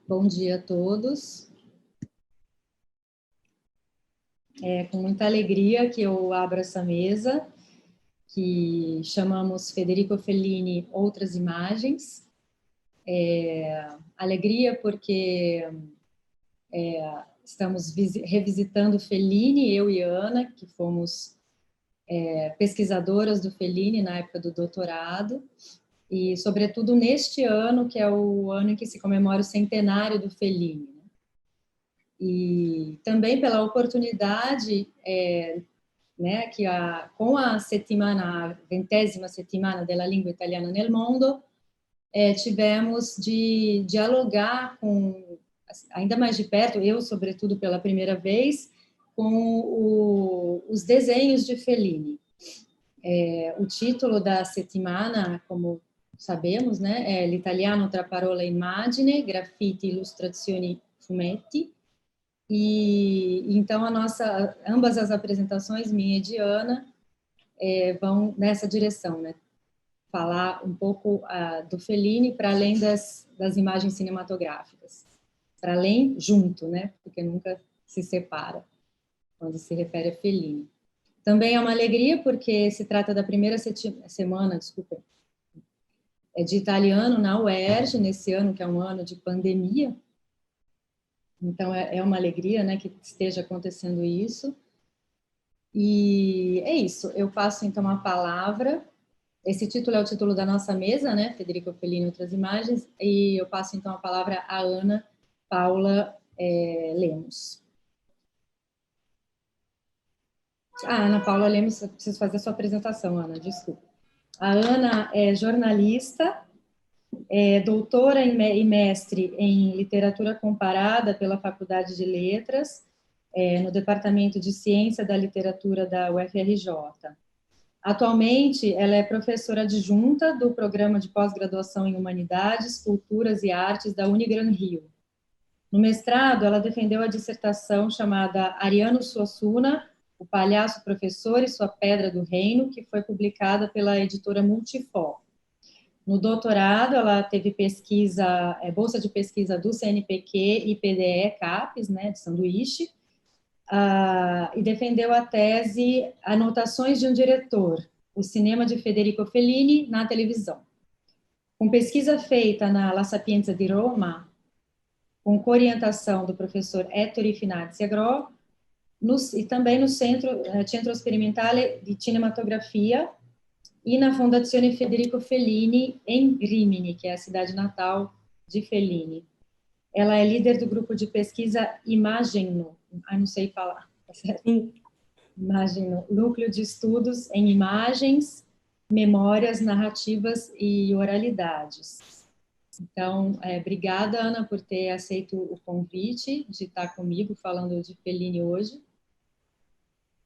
Bom dia a todos. É com muita alegria que eu abro essa mesa, que chamamos Federico Fellini Outras Imagens. Alegria porque estamos revisitando Fellini, eu e Ana, que fomos pesquisadoras do Fellini na época do doutorado, e sobretudo neste ano, que é o ano em que se comemora o centenário do Fellini. E também pela oportunidade, né, que com a settimana, a 20ª settimana della lingua italiana nel mondo, tivemos de dialogar com, ainda mais de perto, eu, sobretudo, pela primeira vez, com os desenhos de Fellini. O título da settimana, como sabemos, né, é L'italiano tra parola e immagine, graffiti, illustrazioni, fumetti. E então ambas as apresentações, minha e de Ana, vão nessa direção, né? Falar um pouco do Fellini para além das imagens cinematográficas, para além junto, né? Porque nunca se separa quando se refere a Fellini. Também é uma alegria porque se trata da primeira semana, desculpa, de italiano na UERJ, nesse ano que é um ano de pandemia. Então é uma alegria, né, que esteja acontecendo isso. E é isso, eu passo então a palavra. Esse título é o título da nossa mesa, né? Federico Fellini, Outras Imagens, e eu passo então a palavra à Ana Paula Lemos. Ana Paula Lemos, eu preciso fazer a sua apresentação, Ana, desculpa. A Ana é jornalista, doutora e mestre em literatura comparada pela Faculdade de Letras, no Departamento de Ciência da Literatura da UFRJ. Atualmente, ela é professora adjunta do Programa de Pós-Graduação em Humanidades, Culturas e Artes da Unigran Rio. No mestrado, ela defendeu a dissertação chamada Ariano Suassuna, O Palhaço Professor e Sua Pedra do Reino, que foi publicada pela editora Multifó. No doutorado, ela teve bolsa de pesquisa do CNPq e PDE-CAPES, né, de sanduíche, e defendeu a tese Anotações de um Diretor, o cinema de Federico Fellini na televisão. Com pesquisa feita na La Sapienza di Roma, com orientação do professor Ettore Finazzi Agro, e também no Centro Sperimentale di Cinematografia e na Fondazione Federico Fellini, em Rimini, que é a cidade natal de Fellini. Ela é líder do grupo de pesquisa Imagino, não sei falar, tá certo? Imagino, Núcleo de Estudos em Imagens, Memórias, Narrativas e Oralidades. Então, obrigada, Ana, por ter aceito o convite de estar comigo falando de Fellini hoje.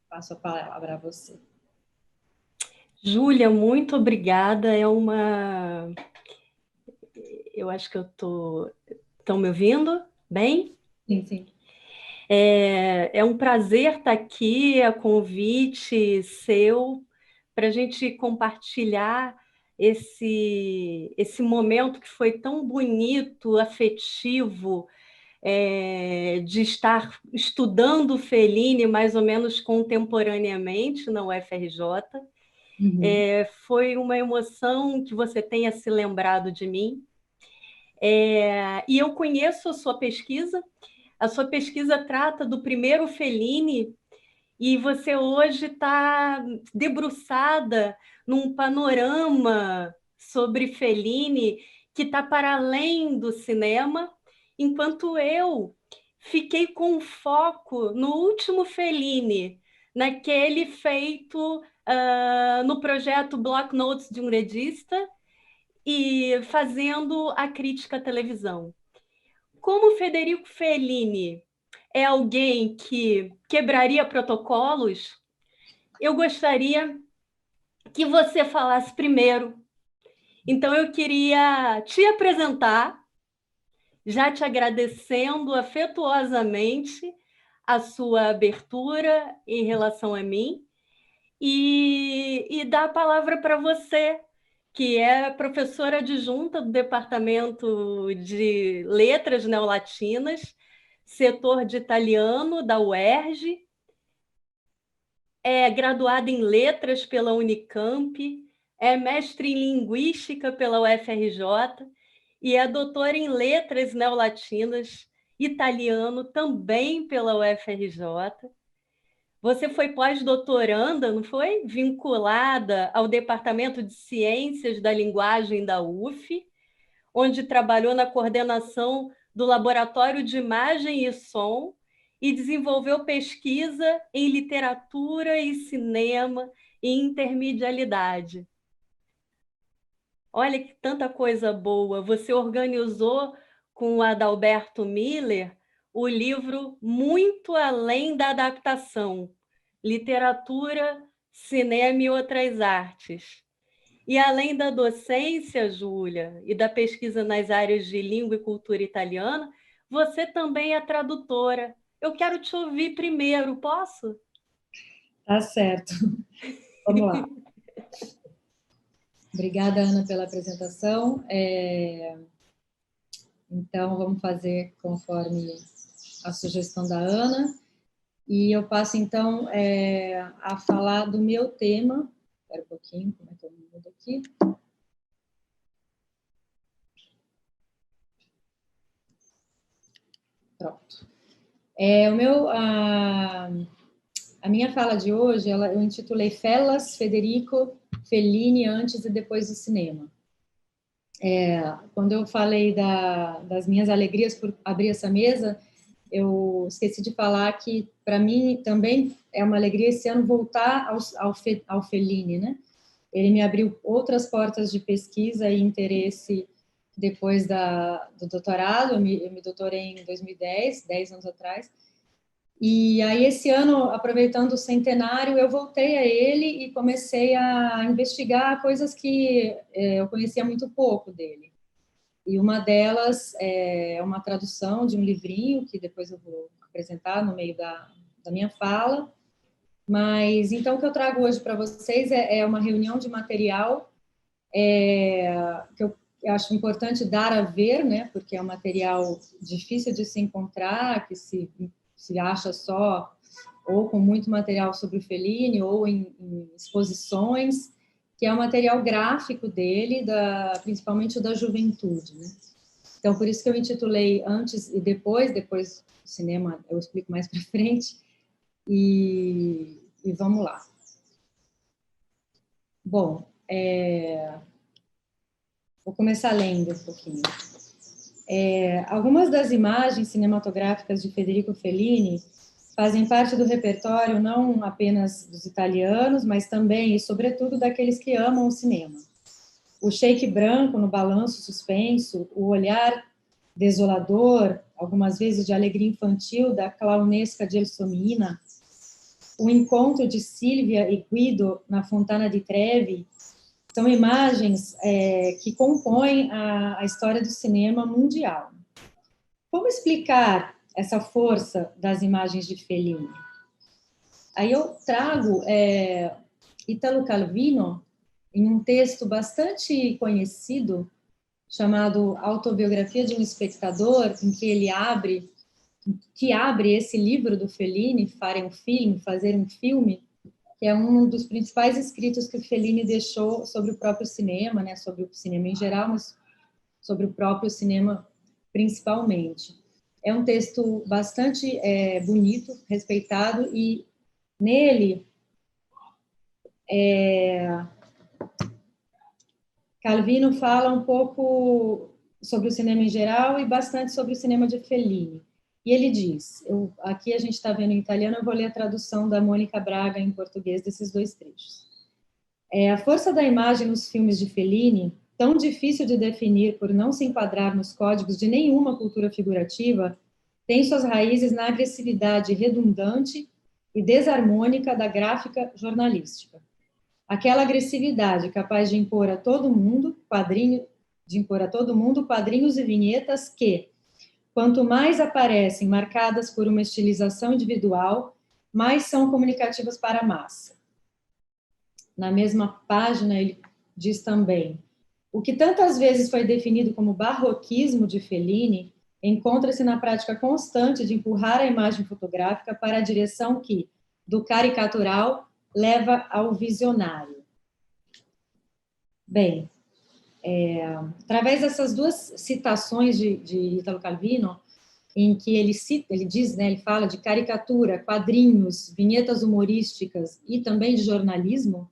Passo a palavra a você. Júlia, muito obrigada. Eu acho que eu estou... Estão me ouvindo bem? Sim, sim. É um prazer estar aqui, a convite seu, para a gente compartilhar esse momento que foi tão bonito, afetivo, de estar estudando Fellini mais ou menos contemporaneamente na UFRJ. Foi uma emoção que você tenha se lembrado de mim. E eu conheço a sua pesquisa. A sua pesquisa trata do primeiro Fellini e você hoje está debruçada num panorama sobre Fellini que está para além do cinema, enquanto eu fiquei com foco no último Fellini, naquele feito no projeto Block Notes de um Redista e fazendo a crítica à televisão. Como Federico Fellini é alguém que quebraria protocolos, eu gostaria que você falasse primeiro. Então, eu queria te apresentar, já te agradecendo afetuosamente a sua abertura em relação a mim, e dar a palavra para você que é professora adjunta do Departamento de Letras Neolatinas, setor de italiano da UERJ, é graduada em Letras pela Unicamp, é mestre em Linguística pela UFRJ e é doutora em Letras Neolatinas, italiano também pela UFRJ. Você foi pós-doutoranda, não foi? Vinculada ao Departamento de Ciências da Linguagem da UF, onde trabalhou na coordenação do Laboratório de Imagem e Som e desenvolveu pesquisa em literatura e cinema e intermedialidade. Olha que tanta coisa boa! Você organizou com o Adalberto Miller o livro Muito Além da Adaptação, Literatura, Cinema e Outras Artes. E além da docência, Júlia, e da pesquisa nas áreas de língua e cultura italiana, você também é tradutora. Eu quero te ouvir primeiro, posso? Tá certo. Vamos lá. Obrigada, Ana, pela apresentação. Então, vamos fazer conforme a sugestão da Ana. E eu passo, então, a falar do meu tema. Espera um pouquinho, como é que eu mudo aqui? Pronto. A minha fala de hoje, eu intitulei Fellas, Federico Fellini antes e depois do cinema. Quando eu falei das minhas alegrias por abrir essa mesa, eu esqueci de falar que, para mim, também é uma alegria esse ano voltar ao Fellini, né? Ele me abriu outras portas de pesquisa e interesse depois do doutorado. Eu me doutorei em 2010, 10 anos atrás. E aí, esse ano, aproveitando o centenário, eu voltei a ele e comecei a investigar coisas que eu conhecia muito pouco dele. E uma delas é uma tradução de um livrinho, que depois eu vou apresentar no meio da minha fala. Mas, então, o que eu trago hoje para vocês é uma reunião de material que eu acho importante dar a ver, né? Porque é um material difícil de se encontrar, que se acha só ou com muito material sobre o Fellini ou em exposições, que é o material gráfico dele, principalmente o da juventude, né? Então, por isso que eu intitulei Antes e Depois do cinema eu explico mais para frente, e vamos lá. Bom, vou começar lendo um pouquinho. Algumas das imagens cinematográficas de Federico Fellini fazem parte do repertório não apenas dos italianos, mas também e sobretudo daqueles que amam o cinema. O shake branco no balanço suspenso, o olhar desolador, algumas vezes de alegria infantil, da clownesca Gelsomina, o encontro de Silvia e Guido na Fontana di Trevi, são imagens que compõem a história do cinema mundial. Como explicar essa força das imagens de Fellini? Aí eu trago Italo Calvino, em um texto bastante conhecido, chamado Autobiografia de um Espectador, em que ele abre esse livro do Fellini, Fazer um Filme, que é um dos principais escritos que o Fellini deixou sobre o próprio cinema, né, sobre o cinema em geral, mas sobre o próprio cinema principalmente. É um texto bastante bonito, respeitado, e nele Calvino fala um pouco sobre o cinema em geral e bastante sobre o cinema de Fellini. E ele diz, aqui a gente está vendo em italiano, eu vou ler a tradução da Mônica Braga em português desses dois trechos. A força da imagem nos filmes de Fellini, tão difícil de definir por não se enquadrar nos códigos de nenhuma cultura figurativa, tem suas raízes na agressividade redundante e desarmônica da gráfica jornalística. Aquela agressividade capaz de impor a todo mundo quadrinhos e vinhetas que, quanto mais aparecem marcadas por uma estilização individual, mais são comunicativas para a massa. Na mesma página, ele diz também: o que tantas vezes foi definido como barroquismo de Fellini encontra-se na prática constante de empurrar a imagem fotográfica para a direção que, do caricatural, leva ao visionário. Bem, através dessas duas citações de Italo Calvino, em que ele diz, né, ele fala de caricatura, quadrinhos, vinhetas humorísticas e também de jornalismo,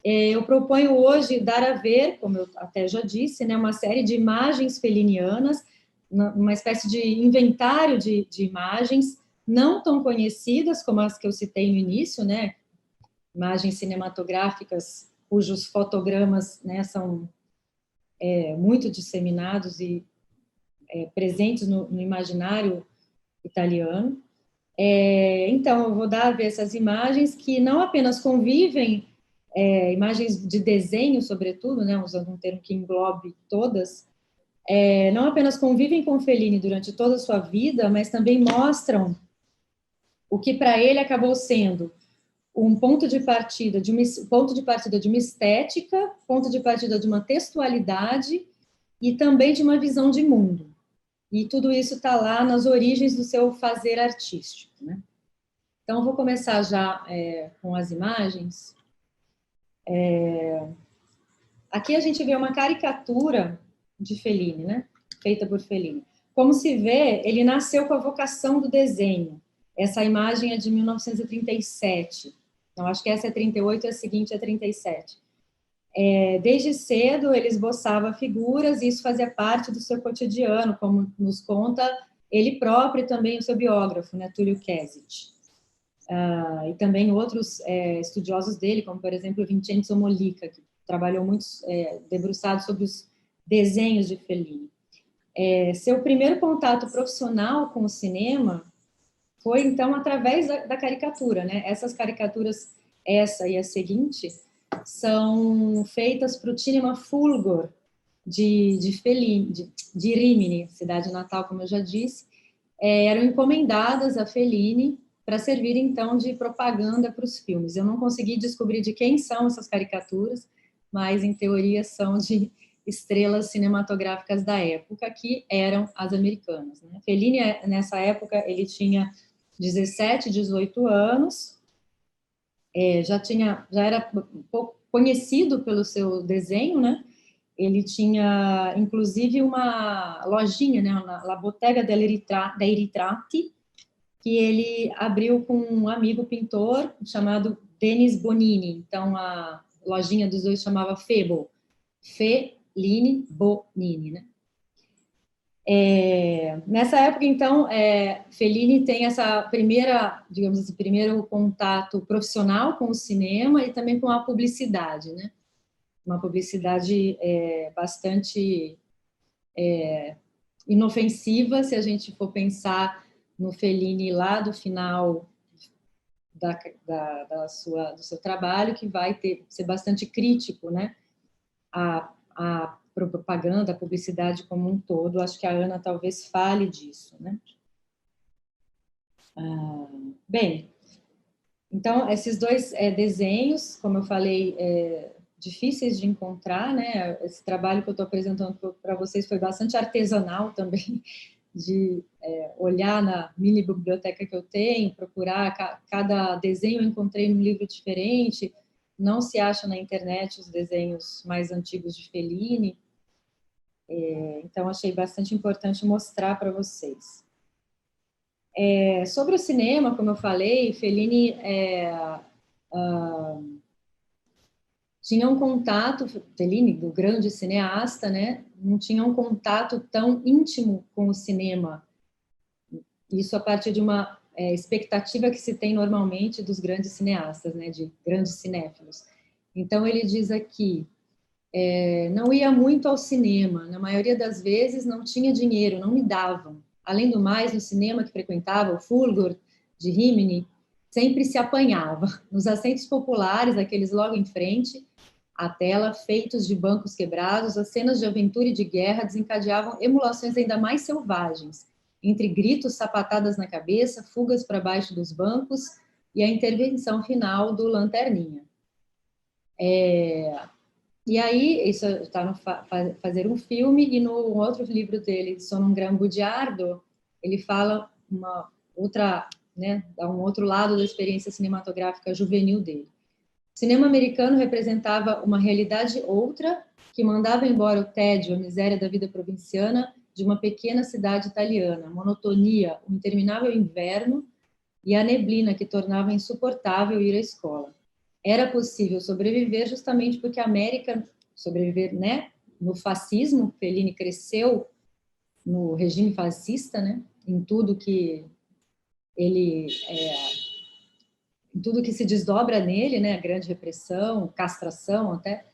eu proponho hoje dar a ver, como eu até já disse, né, uma série de imagens felinianas, uma espécie de inventário de imagens não tão conhecidas como as que eu citei no início, né, imagens cinematográficas cujos fotogramas, né, são muito disseminados e presentes no imaginário italiano. Então, eu vou dar a ver essas imagens que não apenas convivem, imagens de desenho, sobretudo, né, usando um termo que englobe todas, não apenas convivem com Fellini durante toda a sua vida, mas também mostram o que para ele acabou sendo um ponto de partida de uma estética, ponto de partida de uma textualidade e também de uma visão de mundo. E tudo isso está lá nas origens do seu fazer artístico, né? Então, eu vou começar já com as imagens. Aqui a gente vê uma caricatura de Fellini, né? Feita por Fellini. Como se vê, ele nasceu com a vocação do desenho. Essa imagem é de 1937. Então, acho que essa é 38 e a seguinte é 37. Desde cedo, ele esboçava figuras e isso fazia parte do seu cotidiano, como nos conta ele próprio e também o seu biógrafo, né, Túlio Kesic. E também outros estudiosos dele, como, por exemplo, Vincenzo Mollica, que trabalhou muito debruçado sobre os desenhos de Fellini. Seu primeiro contato profissional com o cinema foi, então, através da caricatura, né? Essas caricaturas, essa e a seguinte, são feitas para o Cinema Fulgor de Fellini, de Rimini, cidade natal, como eu já disse, eram encomendadas a Fellini para servir, então, de propaganda para os filmes. Eu não consegui descobrir de quem são essas caricaturas, mas, em teoria, são de estrelas cinematográficas da época, que eram as americanas, né? Fellini, nessa época, ele tinha 17, 18 anos, já era um pouco conhecido pelo seu desenho, né? Ele tinha, inclusive, uma lojinha, né? La Bottega dei Ritratti, que ele abriu com um amigo pintor chamado Denis Bonini. Então, a lojinha dos dois chamava Febo. Fellini Bonini, né? Nessa época, então, Fellini tem essa primeira, digamos assim, primeiro contato profissional com o cinema e também com a publicidade, né? Uma publicidade bastante inofensiva, se a gente for pensar no Fellini lá do final do seu trabalho, que vai ser bastante crítico, né? A propaganda, a publicidade como um todo. Acho que a Ana talvez fale disso, né? Bem, então, esses dois desenhos, como eu falei, difíceis de encontrar, né? Esse trabalho que eu estou apresentando para vocês foi bastante artesanal também, de olhar na mini biblioteca que eu tenho, procurar cada desenho eu encontrei num livro diferente, não se acha na internet os desenhos mais antigos de Fellini, então achei bastante importante mostrar para vocês. Sobre o cinema, como eu falei, Fellini tinha um contato, Fellini, do grande cineasta, né, não tinha um contato tão íntimo com o cinema. Isso a partir de uma expectativa que se tem normalmente dos grandes cineastas, né, de grandes cinéfilos. Então, ele diz aqui, não ia muito ao cinema, na maioria das vezes não tinha dinheiro, não me davam. Além do mais, no cinema que frequentava, o Fulgor, de Rimini, sempre se apanhava. Nos assentos populares, aqueles logo em frente, a tela, feitos de bancos quebrados, as cenas de aventura e de guerra desencadeavam emulações ainda mais selvagens, entre gritos, sapatadas na cabeça, fugas para baixo dos bancos e a intervenção final do Lanterninha. E aí, isso está no Fazer um Filme, e no outro livro dele, Sono un gran bugiardo, ele fala uma outra, né, dá um outro lado da experiência cinematográfica juvenil dele. O cinema americano representava uma realidade outra, que mandava embora o tédio, a miséria da vida provinciana de uma pequena cidade italiana, a monotonia, o interminável inverno e a neblina que tornava insuportável ir à escola. Era possível sobreviver justamente porque a América, sobreviver, né, no fascismo, Fellini cresceu no regime fascista, né, em tudo que ele, em tudo que se desdobra nele, né, a grande repressão, castração até.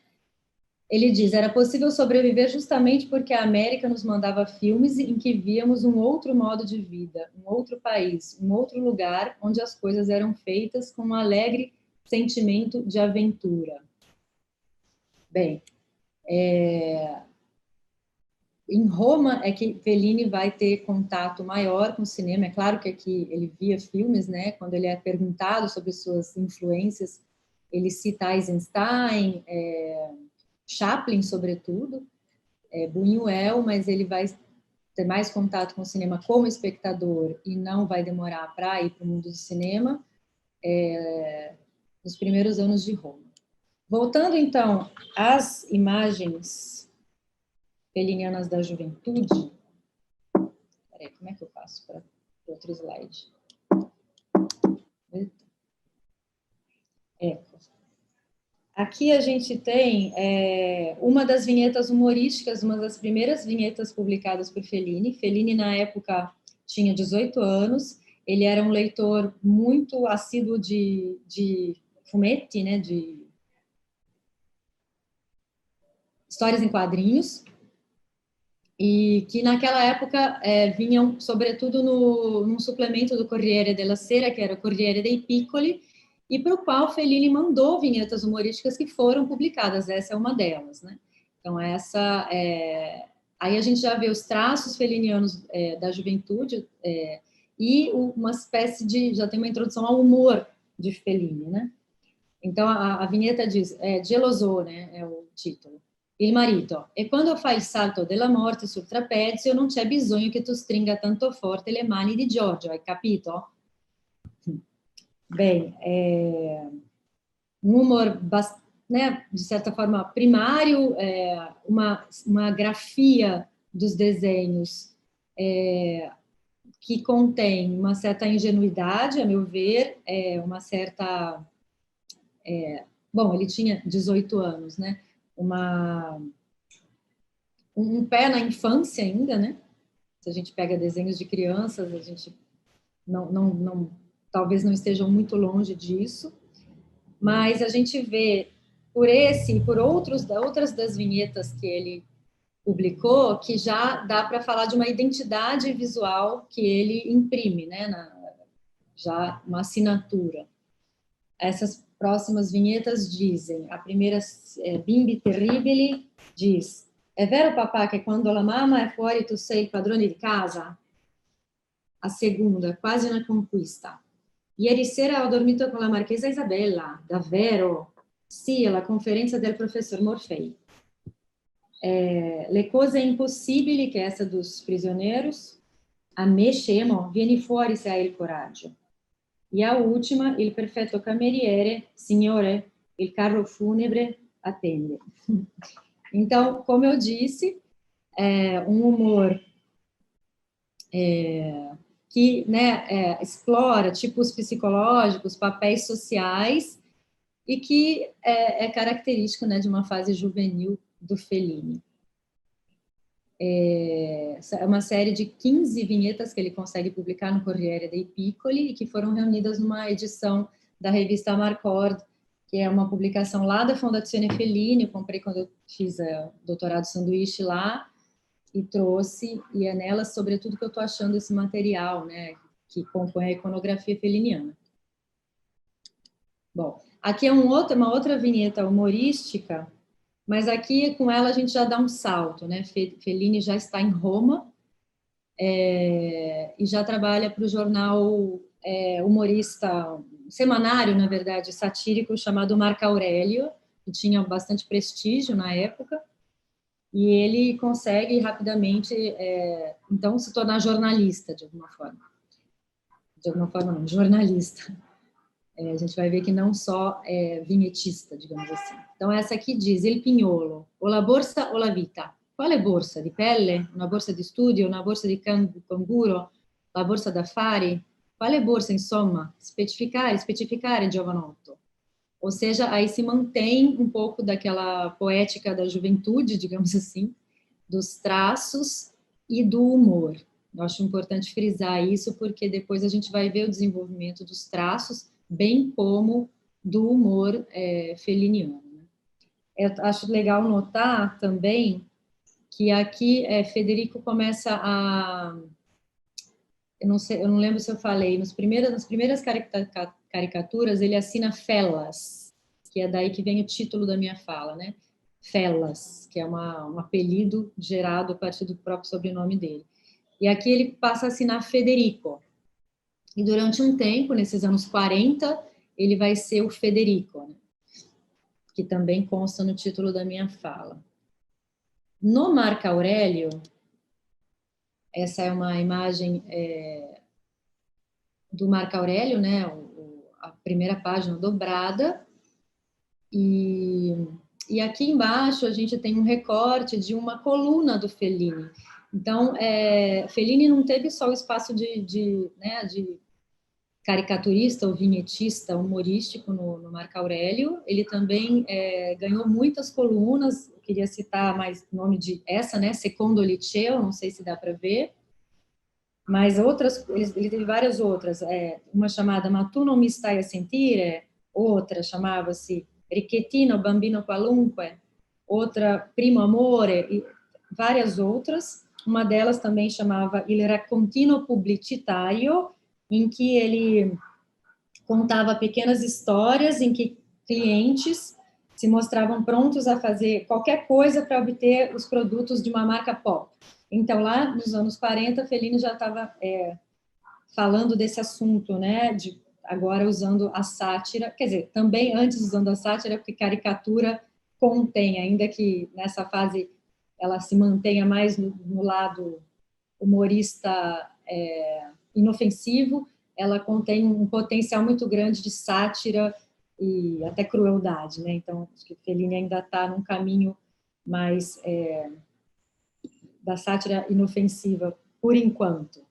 Ele diz, era possível sobreviver justamente porque a América nos mandava filmes em que víamos um outro modo de vida, um outro país, um outro lugar onde as coisas eram feitas com um alegre sentimento de aventura. Bem, em Roma é que Fellini vai ter contato maior com o cinema. É claro que aqui ele via filmes, né? Quando ele é perguntado sobre suas influências, ele cita Eisenstein, Chaplin, sobretudo, Buñuel, mas ele vai ter mais contato com o cinema como espectador e não vai demorar para ir para o mundo do cinema nos primeiros anos de Roma. Voltando, então, às imagens felinianas da juventude. Peraí, como é que eu faço para outro slide? Aqui a gente tem uma das vinhetas humorísticas, uma das primeiras vinhetas publicadas por Fellini. Fellini, na época, tinha 18 anos. Ele era um leitor muito assíduo de fumetti, né, de histórias em quadrinhos, e que naquela época vinham, sobretudo, num suplemento do Corriere della Sera, que era o Corriere dei Piccoli, e para o qual Fellini mandou vinhetas humorísticas que foram publicadas. Essa é uma delas, né? Então, aí a gente já vê os traços felinianos da juventude e uma espécie de... já tem uma introdução ao humor de Fellini, né? Então, a vinheta diz... Geloso, né? É o título. Il marito, e quando fai il salto della morte sul trapezio non c'è bisogno che tu stringa tanto forte le mani di Giorgio, hai capito? Bem, um humor, né, de certa forma, primário, uma grafia dos desenhos que contém uma certa ingenuidade, a meu ver, uma certa... bom, ele tinha 18 anos, né? Um pé na infância ainda, né? Se a gente pega desenhos de crianças, a gente talvez não estejam muito longe disso, mas a gente vê por esse e por outras das vinhetas que ele publicou, que já dá para falar de uma identidade visual que ele imprime, né? Já uma assinatura. Essas próximas vinhetas dizem, a primeira, Bimbi Terribili, diz: é vero, papà, che quando la mamma è fuori tu sei il padrone di casa? A segunda, quasi una conquista. Ieri sera ho dormito con la marchesa Isabella. Davvero? Sì, alla conferenza del professor Morfei. Le cose impossibili, che è essa dos prisioneiros. A me, scemo, vieni fuori se hai il coraggio. E a última, il perfetto cameriere, signore, il carro fúnebre attende. Então, como eu disse, um humor que, né, explora tipos psicológicos, papéis sociais, e que é característico, né, de uma fase juvenil do Fellini. É uma série de 15 vinhetas que ele consegue publicar no Corriere dei Piccoli e que foram reunidas numa edição da revista Marcord, que é uma publicação lá da Fondazione Fellini. Eu comprei quando eu fiz doutorado sanduíche lá e trouxe, e é nela, sobretudo, que eu estou achando esse material, né, que compõe a iconografia feliniana. Bom, aqui é uma outra vinheta humorística, mas aqui, com ela, a gente já dá um salto, né? Fellini já está em Roma e já trabalha para o jornal humorista, semanário, na verdade, satírico, chamado Marco Aurélio, que tinha bastante prestígio na época, e ele consegue rapidamente, então, se tornar jornalista, de alguma forma. De alguma forma, não, jornalista. A gente vai ver que não só vinhetista, digamos assim. Então, essa aqui diz, il pignolo, o la borsa o la vita. Quale borsa? Di pelle? Una borsa di studio? Una borsa di canguro? La borsa d'affari? Quale borsa, insomma? Specificare, giovanotto. Ou seja, aí se mantém um pouco daquela poética da juventude, digamos assim, dos traços e do humor. Eu acho importante frisar isso, porque depois a gente vai ver o desenvolvimento dos traços, bem como do humor feliniano. Eu acho legal notar também que aqui Federico começa a... Eu não sei, eu não lembro se eu falei, nas primeiras caricaturas ele assina Fellas, que é daí que vem o título da minha fala, né? Fellas, que é um apelido gerado a partir do próprio sobrenome dele. E aqui ele passa a assinar Federico. E durante um tempo, nesses anos 40, ele vai ser o Federico, né? Que também consta no título da minha fala. No Marco Aurélio, essa é uma imagem do Marco Aurélio, né? A primeira página dobrada. E aqui embaixo a gente tem um recorte de uma coluna do Fellini. Então, Fellini não teve só o espaço de caricaturista ou vinhetista humorístico no Marco Aurélio, ele também ganhou muitas colunas. Eu queria citar mais o nome de essa, né? Secondo Liceo, não sei se dá para ver, mas outras, ele teve várias outras, uma chamada Ma tu non mi stai a sentire, outra chamava-se Ricchettino, Bambino Qualunque, outra Primo Amore, e várias outras. Uma delas também chamava Il Raccontino Pubblicitario, em que ele contava pequenas histórias em que clientes se mostravam prontos a fazer qualquer coisa para obter os produtos de uma marca pop. Então, lá nos anos 40, Fellini já estava falando desse assunto, né? Agora usando a sátira, quer dizer, também antes usando a sátira, porque caricatura contém, ainda que nessa fase ela se mantenha mais no lado humorista inofensivo, ela contém um potencial muito grande de sátira e até crueldade, né? Então, acho que Fellini ainda está num caminho mais da sátira inofensiva, por enquanto.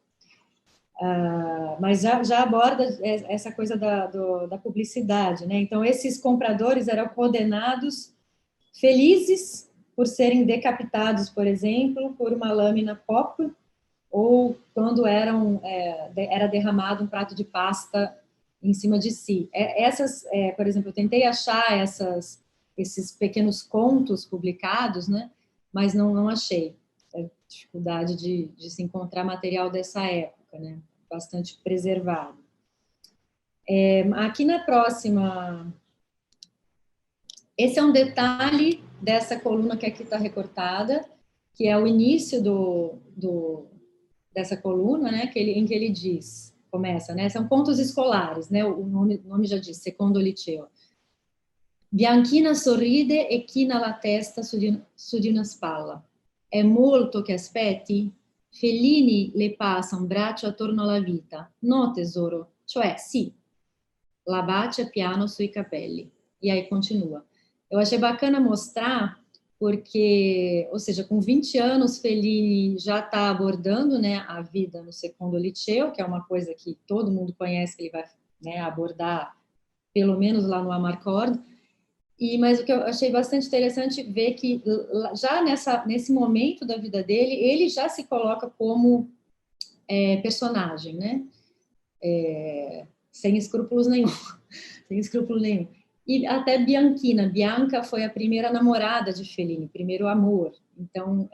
Mas já aborda essa coisa da publicidade, né? Então, esses compradores eram condenados felizes por serem decapitados, por exemplo, por uma lâmina pop, ou quando era derramado um prato de pasta em cima de si. Por exemplo, eu tentei achar esses pequenos contos publicados, né? Mas não achei. Dificuldade de se encontrar material dessa época, né? Bastante preservado. Aqui na próxima, esse é um detalhe dessa coluna que aqui está recortada, que é o início dessa coluna, né? Em que ele diz, começa, né? São pontos escolares, né? O nome já diz, secondo liceo. Bianchina sorride e china la testa su di una spalla. È molto che aspetti? Fellini le passa un braccio attorno alla vita. No, tesoro, cioè sì. La bacia piano sui capelli. E aí continua. Eu achei bacana mostrar, porque, ou seja, com 20 anos, Fellini já está abordando, né, a vida no Secondo Liceo, que é uma coisa que todo mundo conhece, que ele vai, né, abordar, pelo menos lá no Amarcord. Mas o que eu achei bastante interessante ver que já nesse momento da vida dele, ele já se coloca como personagem, né? Sem escrúpulos nenhum. Sem escrúpulo nenhum. E até Bianchina. Bianca foi a primeira namorada de Fellini, primeiro amor. Então,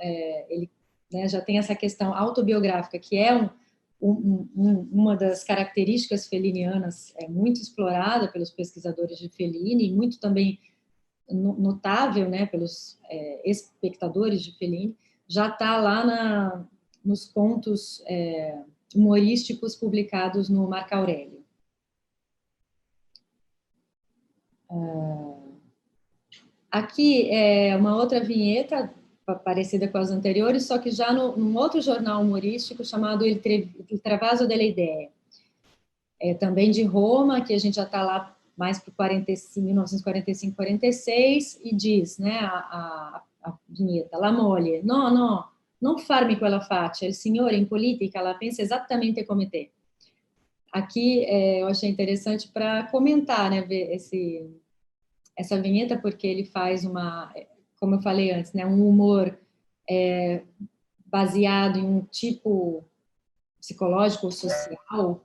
ele, né, já tem essa questão autobiográfica, que é uma das características fellinianas muito explorada pelos pesquisadores de Fellini, muito também notável, né, pelos espectadores de Fellini, já está lá nos contos humorísticos publicados no Marco Aurélio. Aqui é uma outra vinheta parecida com as anteriores, só que já num outro jornal humorístico chamado Il Travaso della Idea. Também de Roma, que a gente já está lá mais para 1945, 46, e diz, né, a vinheta, la moglie, no, no, non farmi quella faccia, il signore in politica la pensa esattamente come te. Aqui eu achei interessante para comentar, né, ver essa vinheta, porque ele faz como eu falei antes, né, um humor baseado em um tipo psicológico ou social,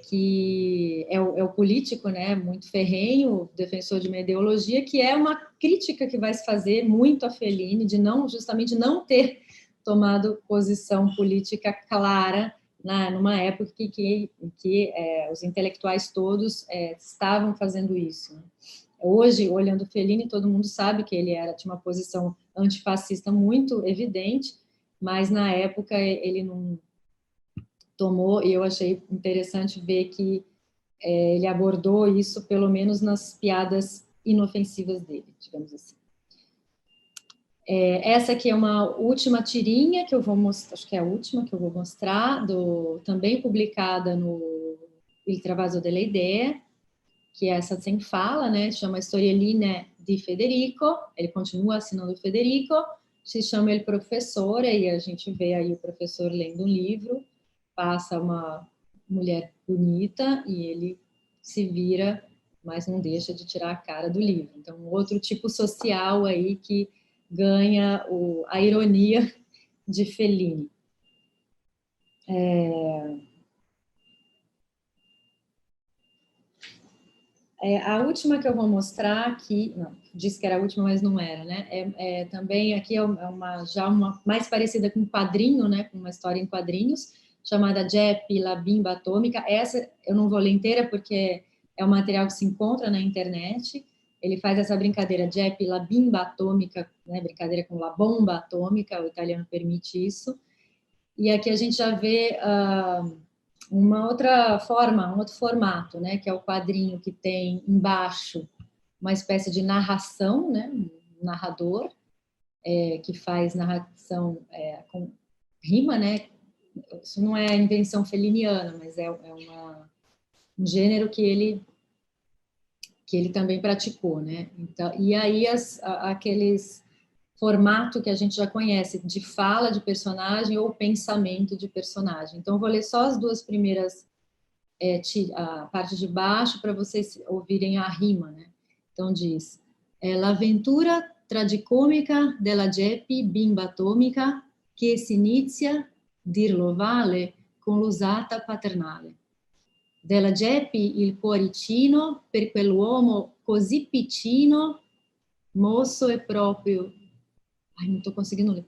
que é o político, né, muito ferrenho, defensor de uma ideologia, que é uma crítica que vai se fazer muito a Fellini, de justamente não ter tomado posição política clara numa época em que os intelectuais todos estavam fazendo isso, né? Hoje, olhando Fellini, todo mundo sabe que ele tinha uma posição antifascista muito evidente, mas na época ele não tomou, e eu achei interessante ver que ele abordou isso, pelo menos nas piadas inofensivas dele, digamos assim. Essa aqui é uma última tirinha que eu vou mostrar, acho que é a última que eu vou mostrar, também publicada no Il Travaso della Idea, que é essa sem fala, né? Chama Storielline di Federico, ele continua assinando Federico, se chama Il Professore, e a gente vê aí o professor lendo um livro, passa uma mulher bonita e ele se vira, mas não deixa de tirar a cara do livro. Então, outro tipo social aí que ganha a ironia de Fellini. A última que eu vou mostrar aqui, não, disse que era a última, mas não era, né? Também aqui já uma mais parecida com um quadrinho, né? Com uma história em quadrinhos, chamada Jeppe, la bimba atômica. Essa eu não vou ler inteira porque é um material que se encontra na internet. Ele faz essa brincadeira, Jeppe, la bimba atômica, né? Brincadeira com la bomba atômica, o italiano permite isso. E aqui a gente já vê uma outra forma, um outro formato, né, que é o quadrinho que tem embaixo uma espécie de narração, né, um narrador que faz narração com rima, né, isso não é invenção feliniana, mas é um gênero que ele também praticou, né, então, e aí aqueles formato que a gente já conhece, de fala de personagem ou pensamento de personagem. Então, eu vou ler só as duas primeiras, a parte de baixo, para vocês ouvirem a rima, né? Então, diz, l'avventura tragicomica della Jeppe, bimba atomica, che si inizia, dirlo vale, con l'usata paternale. Della Jeppe il cuoricino, per quell'uomo così piccino, moço é próprio. Ai, não estou conseguindo ler.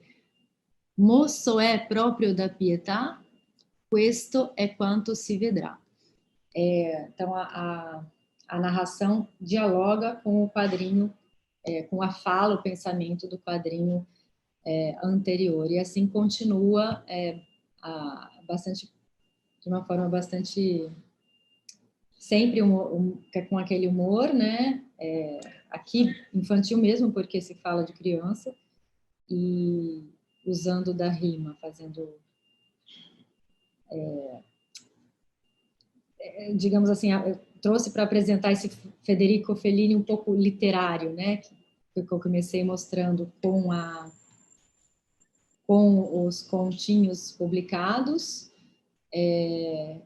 Moço é próprio da pietà, questo é quanto se vedrà. Então, a narração dialoga com o quadrinho, com a fala, o pensamento do quadrinho anterior. E assim continua de uma forma bastante... Sempre com aquele humor, né? Aqui, infantil mesmo, porque se fala de criança, e usando da rima, fazendo, digamos assim, eu trouxe para apresentar esse Federico Fellini um pouco literário, né, que eu comecei mostrando com os continhos publicados,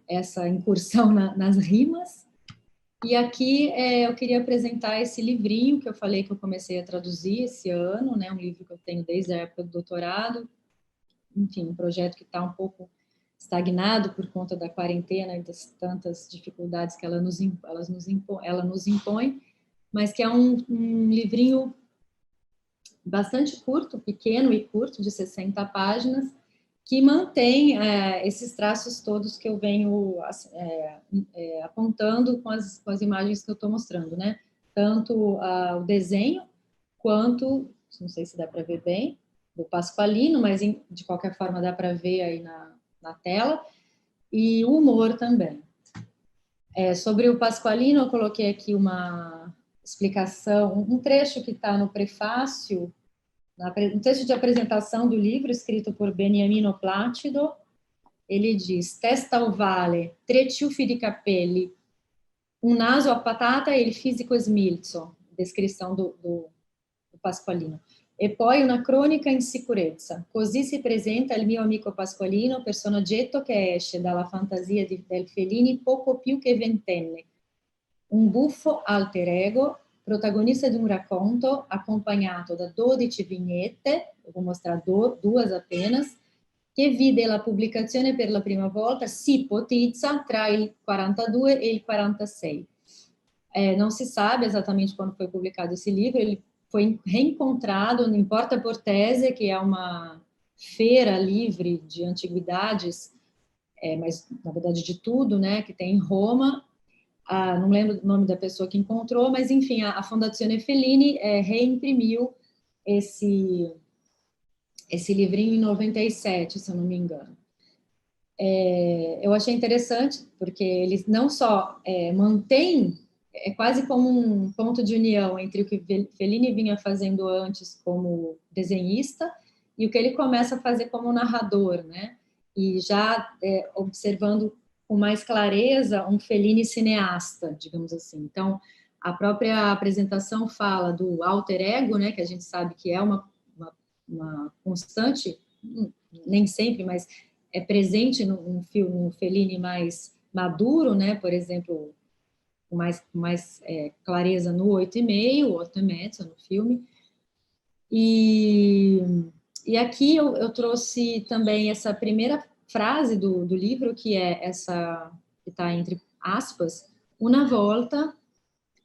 essa incursão nas rimas, e aqui eu queria apresentar esse livrinho que eu falei que eu comecei a traduzir esse ano, né, um livro que eu tenho desde a época do doutorado, enfim, um projeto que está um pouco estagnado por conta da quarentena e das tantas dificuldades que ela nos impõe, mas que é um livrinho bastante curto, pequeno e curto, de 60 páginas, que mantém esses traços todos que eu venho apontando com as imagens que eu estou mostrando, né? Tanto o desenho, quanto, não sei se dá para ver bem, do Pasqualino, mas de qualquer forma dá para ver aí na tela, e o humor também. Sobre o Pasqualino, eu coloquei aqui uma explicação, um trecho que está no prefácio, um texto de apresentação do livro, escrito por Beniamino Plácido. Ele diz: testa ovale, tre ciuffi di capelli, um naso a patata e il fisico smilzo. Descrição do Pasqualino. E poi una cronica in sicurezza. Così si presenta il mio amico Pasqualino, personaggetto che esce dalla fantasia del Fellini poco più che ventenne. Un buffo alter ego, protagonista di un racconto accompagnato da 12 vignette, vou mostrar duas apenas, che vide la pubblicazione per la prima volta, si ipotizza, tra il 42 e il 46. Não se sabe exatamente quando foi publicado esse livro, ele foi reencontrado em Porta Portese, que é uma feira livre de antiguidades, mas na verdade de tudo, né, que tem em Roma. Não lembro o nome da pessoa que encontrou, mas enfim, a Fondazione Fellini reimprimiu esse livrinho em 97, se eu não me engano. Eu achei interessante, porque eles não só mantêm, é quase como um ponto de união entre o que Fellini vinha fazendo antes como desenhista e o que ele começa a fazer como narrador, né? E já observando com mais clareza um Fellini cineasta, digamos assim. Então, a própria apresentação fala do alter ego, né? Que a gente sabe que é uma constante, nem sempre, mas é presente num filme, um Fellini mais maduro, né? Por exemplo, com mais clareza no 8,5, 8,5 no filme. E aqui eu trouxe também essa primeira frase do livro, que é essa, que está entre aspas: una volta,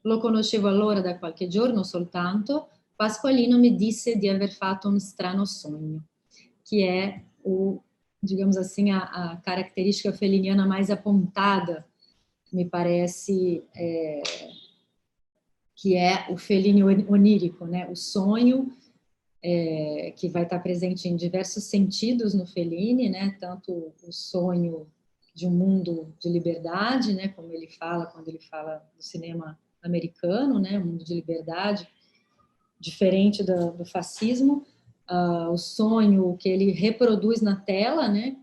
lo conoscevo allora da qualche giorno soltanto, Pasqualino mi disse di aver fatto un strano sogno, que é digamos assim, a característica feliniana mais apontada, me parece, que é o Fellini onírico, né? O sonho, que vai estar presente em diversos sentidos no Fellini, né? Tanto o sonho de um mundo de liberdade, né? Como ele fala quando ele fala do cinema americano, né? Um mundo de liberdade, diferente do fascismo. O sonho que ele reproduz na tela, né?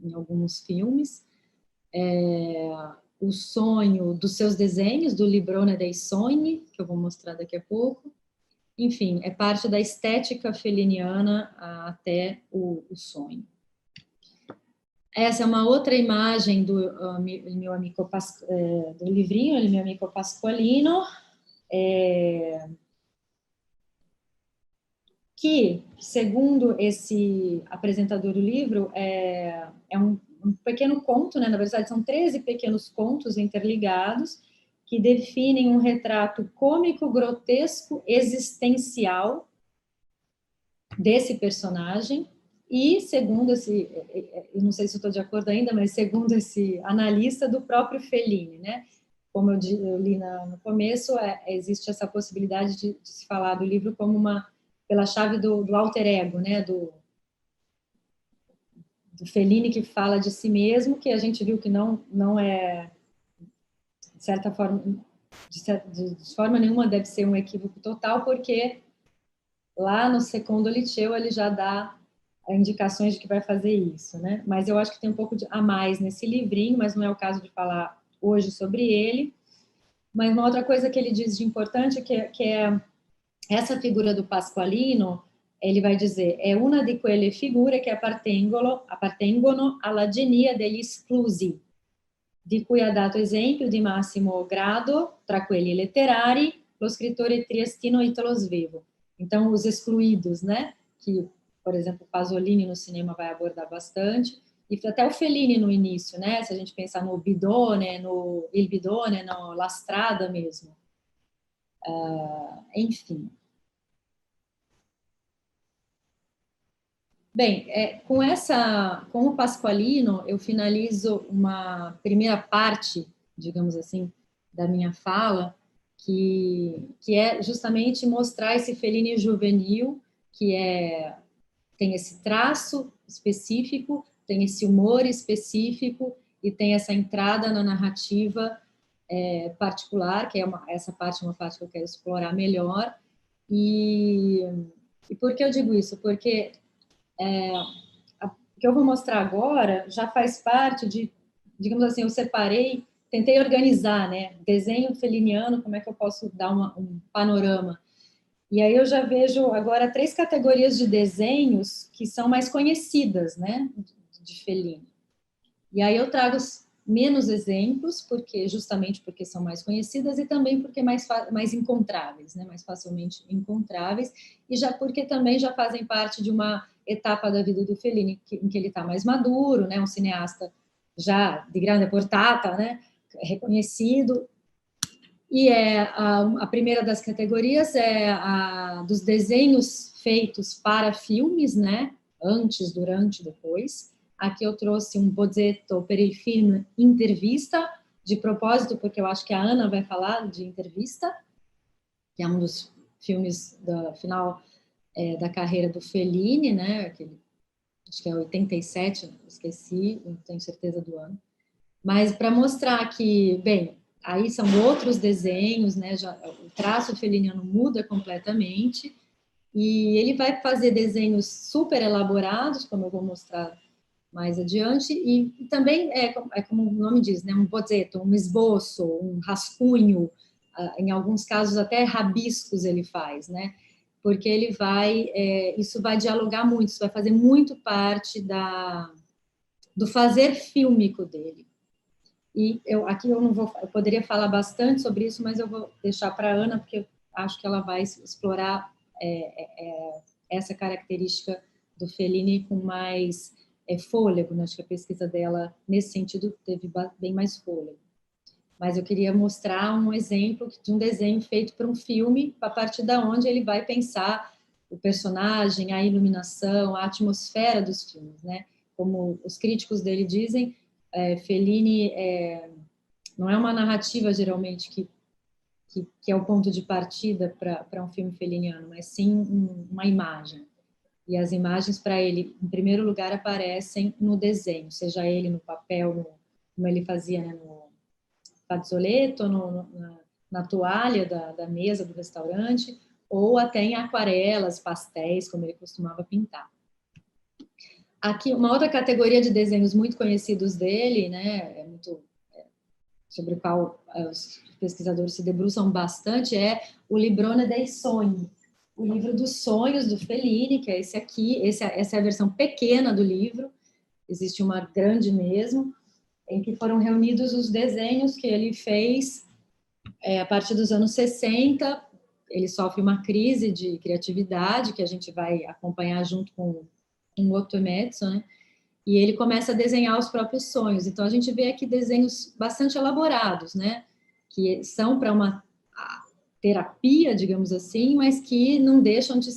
Em alguns filmes. O sonho dos seus desenhos, do Librone dei Sogni, que eu vou mostrar daqui a pouco. Enfim, é parte da estética feliniana até o sonho. Essa é uma outra imagem do meu amigo do livrinho, ele meu amigo Pasqualino, que, segundo esse apresentador do livro, é um pequeno conto, né? Na verdade, são 13 pequenos contos interligados que definem um retrato cômico, grotesco, existencial desse personagem. E, segundo eu não sei se estou de acordo ainda, mas segundo esse analista, do próprio Fellini, né? Como eu li no começo, existe essa possibilidade de se falar do livro como pela chave do alter ego, né? Do Fellini, que fala de si mesmo, que a gente viu que não é, de certa forma, de forma nenhuma deve ser um equívoco total, porque lá no Secondo Liceo ele já dá indicações de que vai fazer isso, né? Mas eu acho que tem um pouco a mais nesse livrinho, mas não é o caso de falar hoje sobre ele. Mas uma outra coisa que ele diz de importante, que é essa figura do Pasqualino, ele vai dizer, è una di quelle figure che appartengono alla genia degli esclusi, di cui ha dato esempio di massimo grado, tra quelli letterari, lo scrittore triestino Italo Svevo. Então, os excluídos, né? Que, por exemplo, Pasolini no cinema vai abordar bastante, e até o Fellini no início, né? Se a gente pensar no Bidone, Il Bidone, no La Strada mesmo. Enfim. Bem, com o Pasqualino, eu finalizo uma primeira parte, digamos assim, da minha fala, que é justamente mostrar esse Fellini juvenil, que tem esse traço específico, tem esse humor específico e tem essa entrada na narrativa particular, que essa parte é uma parte que eu quero explorar melhor. E por que eu digo isso? Porque o que eu vou mostrar agora já faz parte de, digamos assim, eu separei, tentei organizar, né? Desenho feliniano, como é que eu posso dar um panorama? E aí eu já vejo agora 3 categorias de desenhos que são mais conhecidas, né? De Fellini. E aí eu trago menos exemplos, justamente porque são mais conhecidas e também porque mais encontráveis, né? Mais facilmente encontráveis, e já porque também já fazem parte de uma etapa da vida do Fellini em que ele está mais maduro, né? Um cineasta já de grande portata, né? Reconhecido. E a primeira das categorias é a dos desenhos feitos para filmes, né? Antes, durante, depois. Aqui eu trouxe um bozzetto per il film Intervista, de propósito, porque eu acho que a Ana vai falar de Intervista, que é um dos filmes do final da carreira do Fellini, né? Acho que é 87, esqueci, não tenho certeza do ano. Mas para mostrar que, bem, aí são outros desenhos, né? O traço feliniano muda completamente e ele vai fazer desenhos super elaborados, como eu vou mostrar mais adiante, e também como o nome diz, né? Um boceto, um esboço, um rascunho, em alguns casos até rabiscos ele faz, né? Porque isso vai dialogar muito, isso vai fazer muito parte do fazer fílmico dele. E aqui eu poderia falar bastante sobre isso, mas eu vou deixar para a Ana, porque eu acho que ela vai explorar essa característica do Fellini com mais fôlego, né? Acho que a pesquisa dela, nesse sentido, teve bem mais fôlego. Mas eu queria mostrar um exemplo de um desenho feito para um filme, a partir da onde ele vai pensar o personagem, a iluminação, a atmosfera dos filmes, né? Como os críticos dele dizem, Fellini não é uma narrativa, geralmente, que é o ponto de partida para um filme felliniano, mas sim uma imagem. E as imagens, para ele, em primeiro lugar, aparecem no desenho, seja ele no papel, como ele fazia, né, no fazzoletto, na toalha da mesa do restaurante, ou até em aquarelas, pastéis, como ele costumava pintar. Aqui, uma outra categoria de desenhos muito conhecidos dele, né, sobre o qual os pesquisadores se debruçam bastante, é o Librone dei Sogni, o livro dos sonhos do Fellini, que é esse aqui. Essa é a versão pequena do livro, existe uma grande mesmo, em que foram reunidos os desenhos que ele fez a partir dos anos 60. Ele sofre uma crise de criatividade, que a gente vai acompanhar junto com o Otto Mezzo, né? E ele começa a desenhar os próprios sonhos. Então, a gente vê aqui desenhos bastante elaborados, né? Que são para uma terapia, digamos assim, mas que não deixam de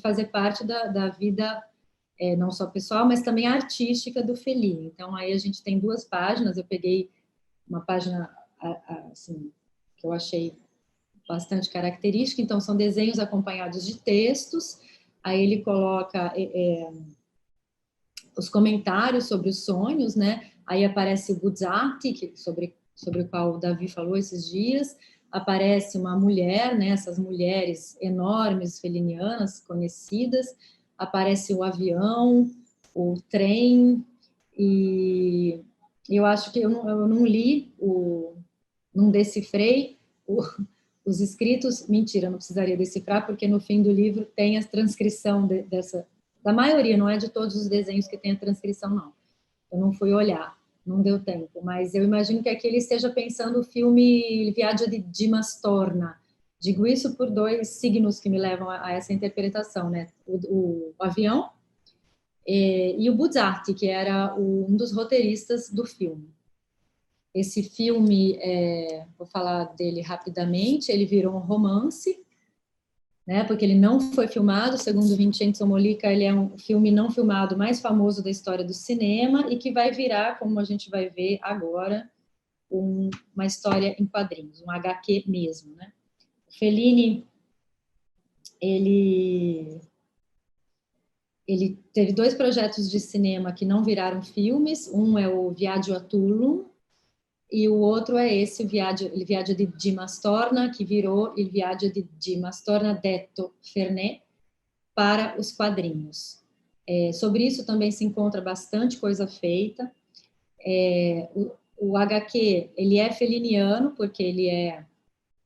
fazer parte da vida, não só pessoal, mas também artística do Fellini. Então, aí a gente tem 2 páginas. Eu peguei uma página, assim, que eu achei bastante característica. Então, são desenhos acompanhados de textos. Aí ele coloca os comentários sobre os sonhos, né? Aí aparece o Buzzati, sobre o qual o Davi falou esses dias. Aparece uma mulher, né? Essas mulheres enormes, felinianas, conhecidas. Aparece o avião, o trem. E eu acho que eu não li, não decifrei os escritos. Mentira, não precisaria decifrar, porque no fim do livro tem a transcrição da maioria, não é de todos os desenhos que tem a transcrição, não. Eu não fui olhar, não deu tempo, mas eu imagino que aqui ele esteja pensando o filme Il Viaggio di Mastorna. Digo isso por 2 signos que me levam a essa interpretação, né? O avião e o Buzzati, que era um dos roteiristas do filme. Esse filme, vou falar dele rapidamente, ele virou um romance, né, porque ele não foi filmado. Segundo Vincenzo Mollica, ele é um filme não filmado mais famoso da história do cinema e que vai virar, como a gente vai ver agora, uma história em quadrinhos, um HQ mesmo, né? O Fellini, ele teve 2 projetos de cinema que não viraram filmes. Um é o Viaggio a Tullum, e o outro é esse, Il viaggio di Mastorna, que virou Il viaggio di Mastorna detto Fernet, para os quadrinhos. Sobre isso também se encontra bastante coisa feita. O HQ, ele é feliniano, porque ele é,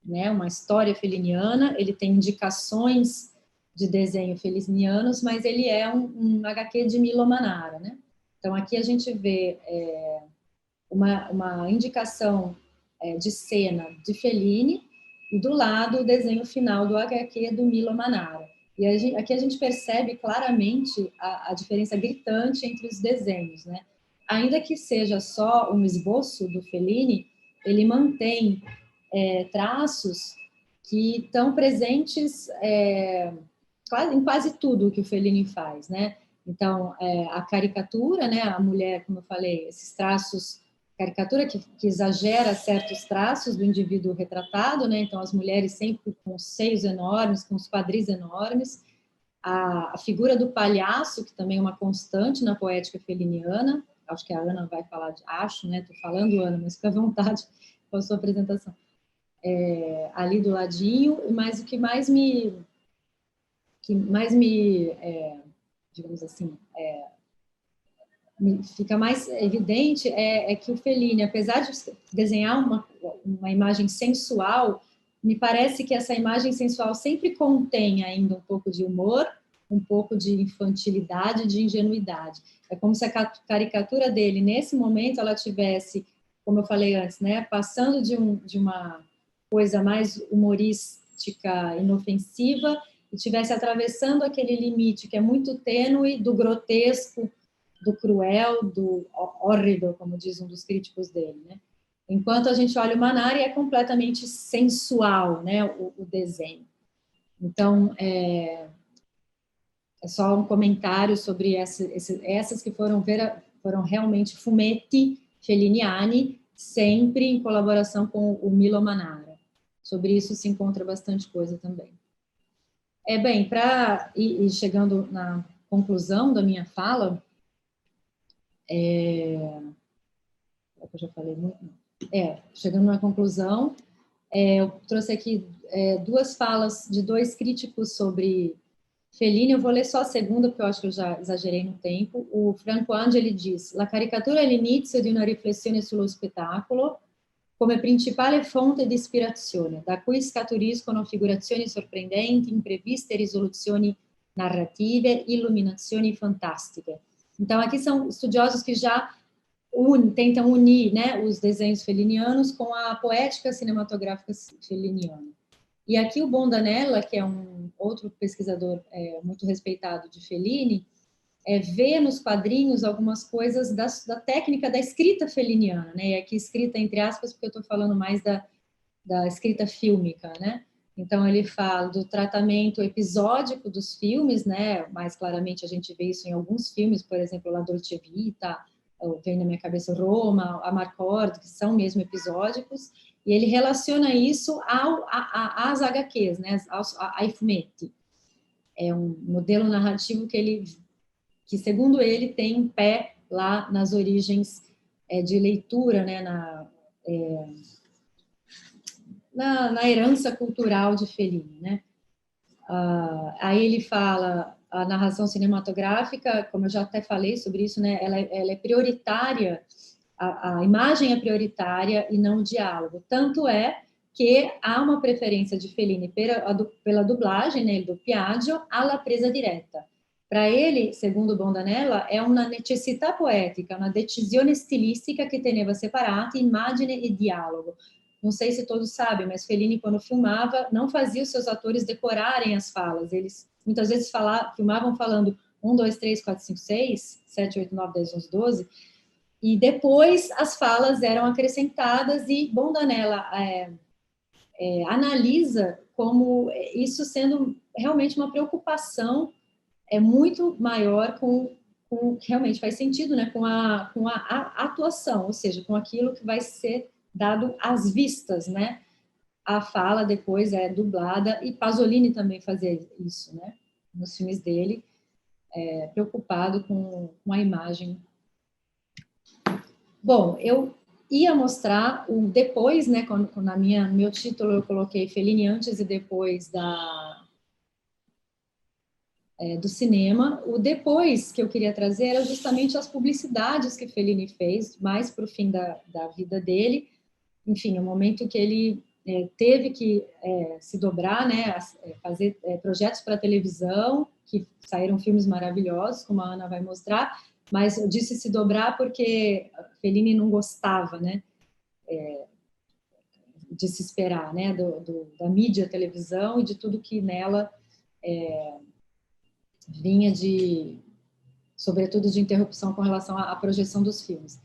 né, uma história feliniana, ele tem indicações de desenho felinianos, mas ele é um HQ de Milo Manara, né? Então, aqui a gente vê uma indicação de cena de Fellini e do lado o desenho final do HQ do Milo Manara. E aqui a gente percebe claramente a diferença gritante entre os desenhos, né? Ainda que seja só um esboço do Fellini, ele mantém traços que estão presentes em quase tudo que o Fellini faz, né? Então, a caricatura, né? A mulher, como eu falei, esses traços, caricatura que exagera certos traços do indivíduo retratado, né? Então, as mulheres sempre com os seios enormes, com os quadris enormes. A figura do palhaço, que também é uma constante na poética feliniana. Acho que a Ana vai falar, né? Estou falando, Ana, mas fica à vontade com a sua apresentação. Ali do ladinho, mas o que mais me digamos assim, fica mais evidente é que o Fellini, apesar de desenhar uma imagem sensual, me parece que essa imagem sensual sempre contém ainda um pouco de humor, um pouco de infantilidade, de ingenuidade. É como se a caricatura dele, nesse momento, ela tivesse, como eu falei antes, né, passando de uma coisa mais humorística, inofensiva, e tivesse atravessando aquele limite que é muito tênue do grotesco, do cruel, do hórrido, como diz um dos críticos dele, né? Enquanto a gente olha o Manara, é completamente sensual, né, o desenho. Então, é só um comentário sobre essas que foram realmente fumetti felliniani, sempre em colaboração com o Milo Manara. Sobre isso se encontra bastante coisa também. Bem, para ir chegando na conclusão da minha fala, eu já falei muito, chegando na conclusão, eu trouxe aqui duas falas de dois críticos sobre Fellini. Eu vou ler só a segunda, porque eu acho que eu já exagerei no tempo. O Franco Angeli diz: La caricatura è l'inizio di una riflessione sullo spettacolo come principale fonte di ispirazione, da cui scaturiscono figurazioni sorprendenti, impreviste, risoluzioni narrative, illuminazioni fantastiche. Então, aqui são estudiosos que já tentam unir, né, os desenhos fellinianos com a poética cinematográfica felliniana. E aqui o Bondanella, que é um outro pesquisador muito respeitado de Fellini, vê nos quadrinhos algumas coisas da técnica da escrita felliniana, né? E aqui escrita entre aspas, porque eu estou falando mais da escrita fílmica, né? Então ele fala do tratamento episódico dos filmes, né? Mais claramente a gente vê isso em alguns filmes, por exemplo, La Dolce Vita, vem na minha cabeça Roma, Amarcord, que são mesmo episódicos, e ele relaciona isso às HQs, né? Ai fumetti. É um modelo narrativo que segundo ele tem um pé lá nas origens de leitura, né? Na herança cultural de Fellini, né? Aí ele fala a narração cinematográfica, como eu já até falei sobre isso, né? Ela é prioritária, a imagem é prioritária e não o diálogo. Tanto é que há uma preferência de Fellini pela dublagem, né, do Piaggio, alla presa diretta. Para ele, segundo Bondanella, è una necessità poetica, una decisione stilistica che teneva separati immagine e diálogo. Não sei se todos sabem, mas Fellini, quando filmava, não fazia os seus atores decorarem as falas. Eles muitas vezes filmavam falando 1, 2, 3, 4, 5, 6, 7, 8, 9, 10, 11, 12, e depois as falas eram acrescentadas, e Bondanella analisa como isso sendo realmente uma preocupação muito maior realmente faz sentido, né, com a atuação, ou seja, com aquilo que vai ser dado às vistas, né? A fala depois é dublada, e Pasolini também fazia isso, né? Nos filmes dele, preocupado com a imagem. Bom, eu ia mostrar o depois, né, no meu título eu coloquei Fellini antes e depois do cinema. O depois que eu queria trazer era justamente as publicidades que Fellini fez, mais para o fim da vida dele. Enfim, o momento que ele teve que se dobrar, né, fazer projetos para televisão, que saíram filmes maravilhosos, como a Ana vai mostrar, mas eu disse se dobrar porque Fellini não gostava, né, de se esperar, né, da mídia televisão e de tudo que nela vinha sobretudo de interrupção com relação à projeção dos filmes.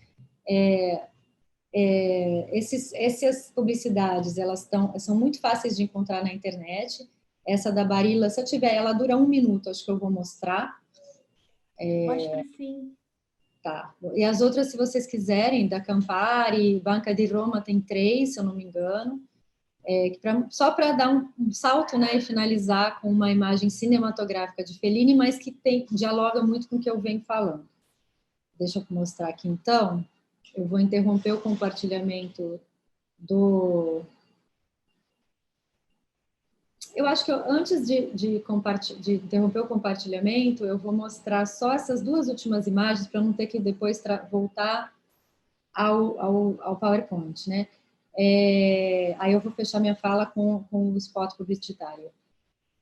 Essas publicidades, elas são muito fáceis de encontrar na internet. Essa da Barilla, se eu tiver, ela dura 1 minuto, acho que eu vou mostrar. Mostra sim. Tá. E as outras, se vocês quiserem, da Campari, Banca de Roma tem 3, se eu não me engano. Só para dar um salto, né, e finalizar com uma imagem cinematográfica de Fellini, mas que dialoga muito com o que eu venho falando. Deixa eu mostrar aqui, então. Eu vou interromper o compartilhamento Eu acho que antes de interromper o compartilhamento, eu vou mostrar só essas 2 últimas imagens para não ter que depois voltar ao PowerPoint, né? Aí eu vou fechar minha fala com o spot publicitário.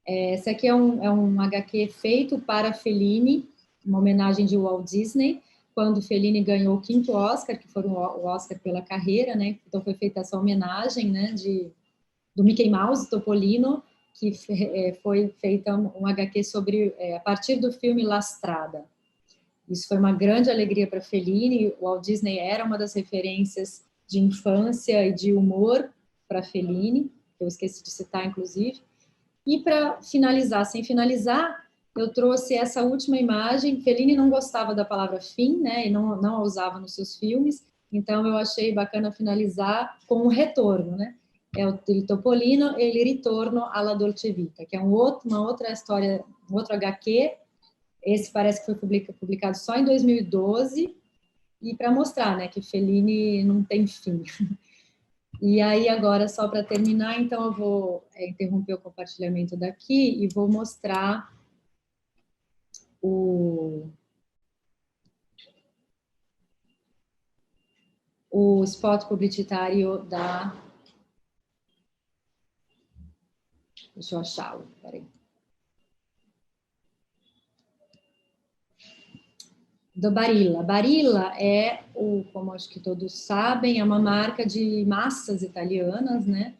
Esse aqui é um HQ feito para Fellini, uma homenagem de Walt Disney, quando Fellini ganhou o 5º Oscar, que foi o Oscar pela carreira, né? Então foi feita essa homenagem, né, do Mickey Mouse, Topolino, que foi feita um HQ sobre, a partir do filme La Strada. Isso foi uma grande alegria para Fellini. O Walt Disney era uma das referências de infância e de humor para Fellini, que eu esqueci de citar, inclusive. E para finalizar, sem finalizar, eu trouxe essa última imagem. Fellini não gostava da palavra fim, né, e não a usava nos seus filmes, então eu achei bacana finalizar com um retorno, né? É o Topolino, ele ritorno alla dolce vita, que é uma outra história, um outro HQ. Esse parece que foi publicado só em 2012, e para mostrar, né, que Fellini não tem fim. E aí, agora, só para terminar, então eu vou interromper o compartilhamento daqui e vou mostrar o spot publicitário da... Deixa eu achá-lo, peraí. Do Barilla. Barilla como acho que todos sabem, é uma marca de massas italianas, né?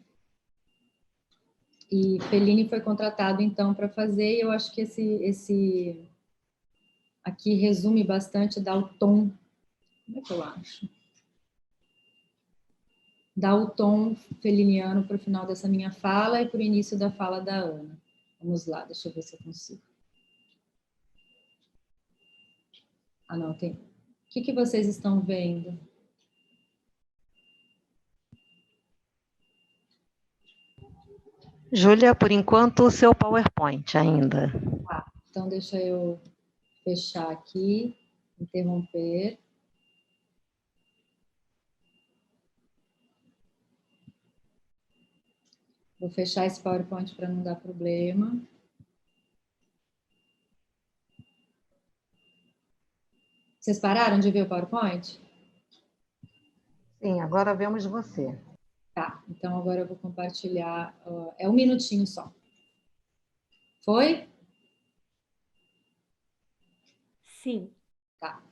E Fellini foi contratado, então, para fazer, e eu acho que esse aqui resume bastante, dá o tom... Como é que eu acho? Dá o tom felliniano para o final dessa minha fala e para o início da fala da Ana. Vamos lá, deixa eu ver se eu consigo. Ah, não, tem... O que vocês estão vendo? Júlia, por enquanto, o seu PowerPoint ainda. Ah, então deixa eu fechar aqui, interromper. Vou fechar esse PowerPoint para não dar problema. Vocês pararam de ver o PowerPoint? Sim, agora vemos você. Tá, então agora eu vou compartilhar. É 1 minutinho só. Foi? Sim. Tá.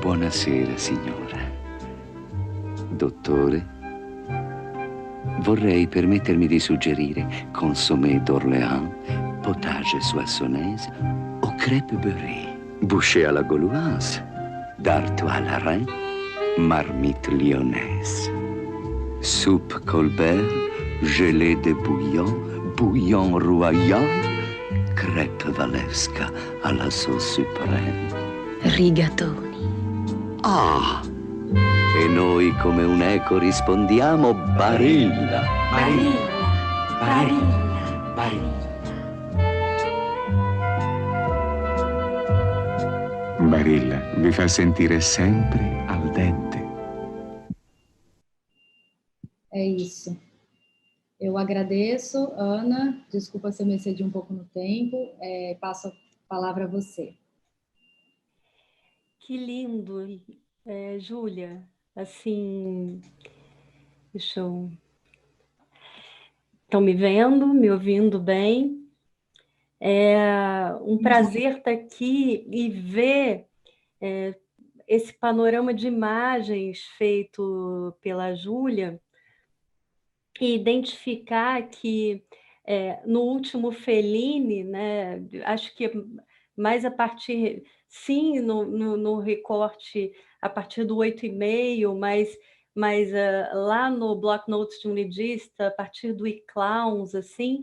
Buonasera, signora. Dottore, vorrei permettermi di suggerire consommé d'Orléans, potage soissonnaise o crêpe beurrée, bouchée à la gauloise, d'Artois à la reine, marmite lyonnaise, soupe Colbert, gelée de bouillon, bouillon royal, crêpe Walewska à la sauce suprême. Rigatoni. Ah! E noi come un eco rispondiamo Barilla, Barilla, Barilla, Barilla. Barilla vi fa sentire sempre al dente. É isso. Eu agradeço, Ana. Desculpa se eu me excedi um pouco no tempo. Passo a palavra a você. que lindo, Júlia. Assim, deixa eu... Estão me vendo, me ouvindo bem? É um prazer estar aqui e ver esse panorama de imagens feito pela Júlia e identificar que no último Fellini, né, acho que mais a partir, sim, no recorte a partir do 8,5, mas lá no Block Notes de um Legista, a partir do E-Clowns, assim,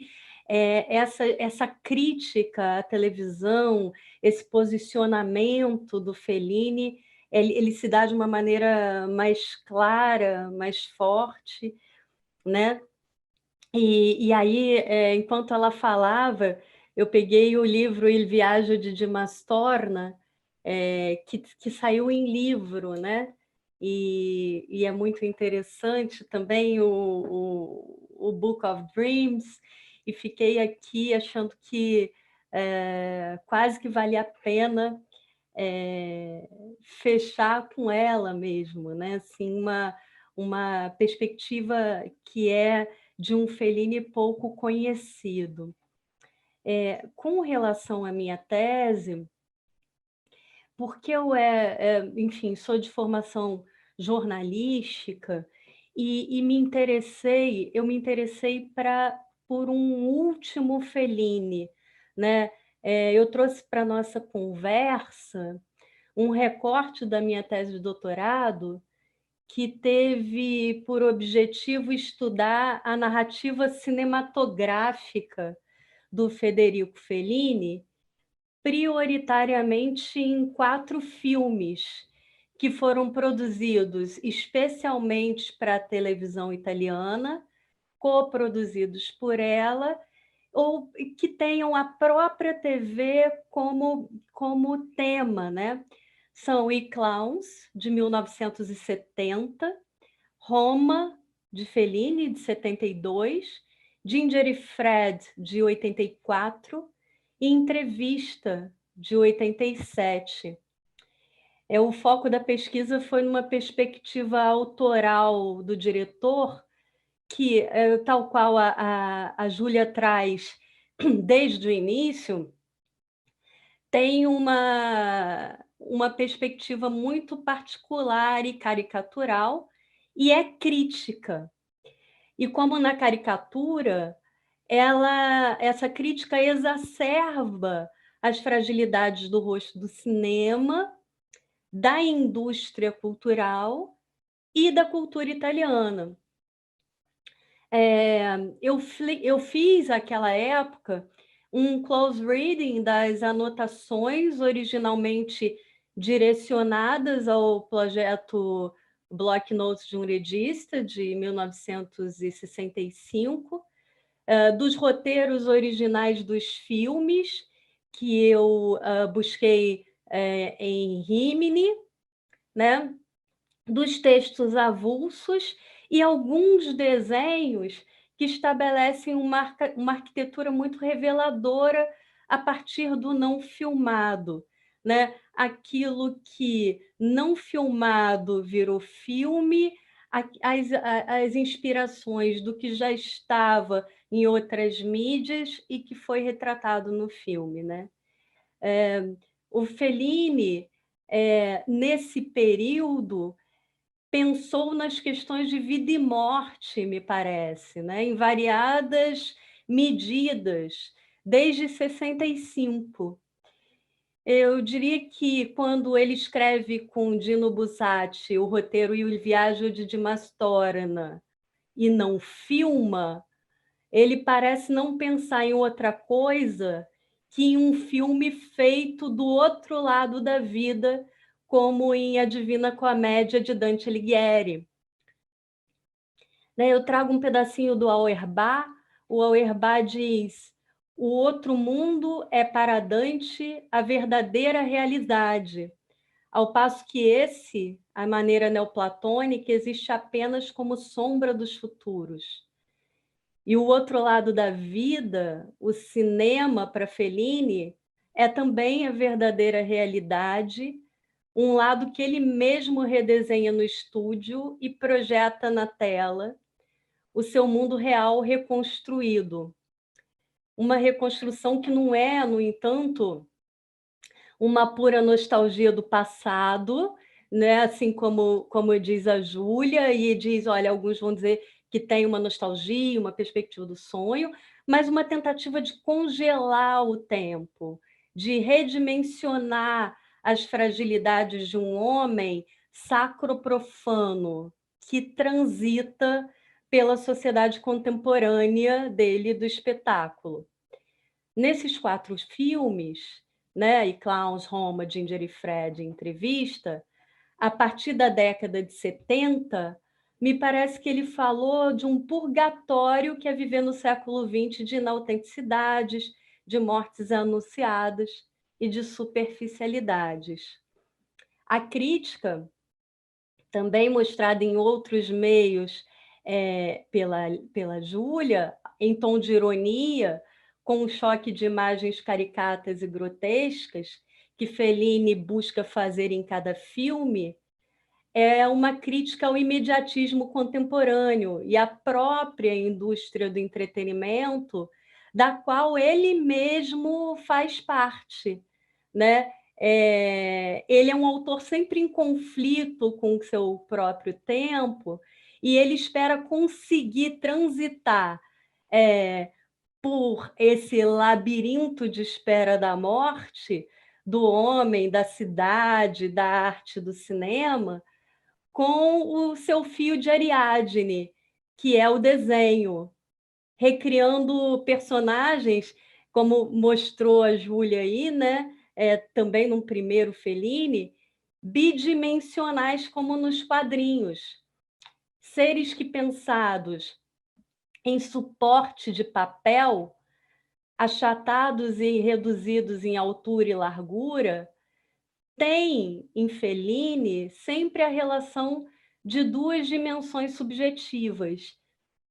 essa crítica à televisão, esse posicionamento do Fellini, ele se dá de uma maneira mais clara, mais forte, né? E aí, enquanto ela falava, eu peguei o livro Il Viaggio de Dimas Torna, que saiu em livro, né? E é muito interessante também o Book of Dreams, e fiquei aqui achando que quase que vale a pena fechar com ela mesmo, né? Assim, uma perspectiva que é de um Fellini pouco conhecido. Com relação à minha tese, porque eu, enfim, sou de formação jornalística e eu me interessei por um último Fellini, né? Eu trouxe para a nossa conversa um recorte da minha tese de doutorado que teve por objetivo estudar a narrativa cinematográfica do Federico Fellini, prioritariamente em 4 filmes que foram produzidos especialmente para a televisão italiana, coproduzidos por ela, ou que tenham a própria TV como tema, né? São E-Clowns, de 1970, Roma, de Fellini, de 72, Ginger e Fred, de 84, e Entrevista, de 87. O foco da pesquisa foi numa perspectiva autoral do diretor, que, tal qual a Júlia traz desde o início, tem uma perspectiva muito particular e caricatural, e é crítica. E como na caricatura, essa crítica exacerba as fragilidades do rosto do cinema, da indústria cultural e da cultura italiana. Eu fiz, naquela época, um close reading das anotações originalmente direcionadas ao projeto Block Notes de um Legista, de 1965, dos roteiros originais dos filmes, que eu busquei em Rimini, né? Dos textos avulsos e alguns desenhos que estabelecem uma arquitetura muito reveladora a partir do não filmado, né? Aquilo que não filmado virou filme, as inspirações do que já estava em outras mídias e que foi retratado no filme, né? O Fellini, nesse período, pensou nas questões de vida e morte, me parece, né? Em variadas medidas, desde 65. Eu diria que, quando ele escreve com Dino Buzzati o roteiro Il Viaggio de Dimas Torna e não filma, ele parece não pensar em outra coisa que em um filme feito do outro lado da vida, como em A Divina Comédia de Dante Alighieri. Eu trago um pedacinho do Auerbach. O Auerbach diz: o outro mundo é para Dante a verdadeira realidade, ao passo que esse, a maneira neoplatônica, existe apenas como sombra dos futuros. E o outro lado da vida, o cinema, para Fellini, é também a verdadeira realidade, um lado que ele mesmo redesenha no estúdio e projeta na tela, o seu mundo real reconstruído. Uma reconstrução que não é, no entanto, uma pura nostalgia do passado, né? Assim como diz a Júlia, e diz, olha, alguns vão dizer que tem uma nostalgia, uma perspectiva do sonho, mas uma tentativa de congelar o tempo, de redimensionar as fragilidades de um homem sacro-profano que transita pela sociedade contemporânea dele, do espetáculo. Nesses 4 filmes, né, e Clowns, Roma, Ginger e Fred, Entrevista, a partir da década de 70, me parece que ele falou de um purgatório que é viver no século XX de inautenticidades, de mortes anunciadas e de superficialidades. A crítica, também mostrada em outros meios pela Júlia, em tom de ironia, com um choque de imagens caricatas e grotescas que Fellini busca fazer em cada filme, é uma crítica ao imediatismo contemporâneo e à própria indústria do entretenimento, da qual ele mesmo faz parte, né? Ele é um autor sempre em conflito com o seu próprio tempo e ele espera conseguir transitar por esse labirinto de espera da morte do homem, da cidade, da arte, do cinema, com o seu fio de Ariadne, que é o desenho, recriando personagens, como mostrou a Júlia aí, né? Também no primeiro Fellini, bidimensionais como nos quadrinhos. Seres que, pensados em suporte de papel, achatados e reduzidos em altura e largura, tem em Fellini sempre a relação de 2 dimensões subjetivas,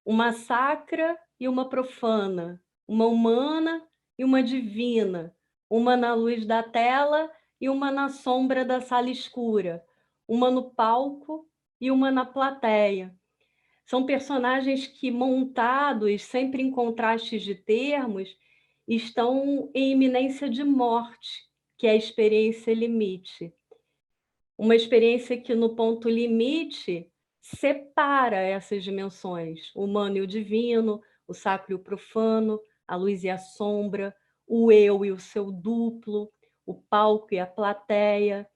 uma sacra e uma profana, uma humana e uma divina, uma na luz da tela e uma na sombra da sala escura, uma no palco e uma na plateia. São personagens que, montados sempre em contrastes de termos, estão em iminência de morte, que é a experiência limite. Uma experiência que, no ponto limite, separa essas dimensões, o humano e o divino, o sacro e o profano, a luz e a sombra, o eu e o seu duplo, o palco e a plateia,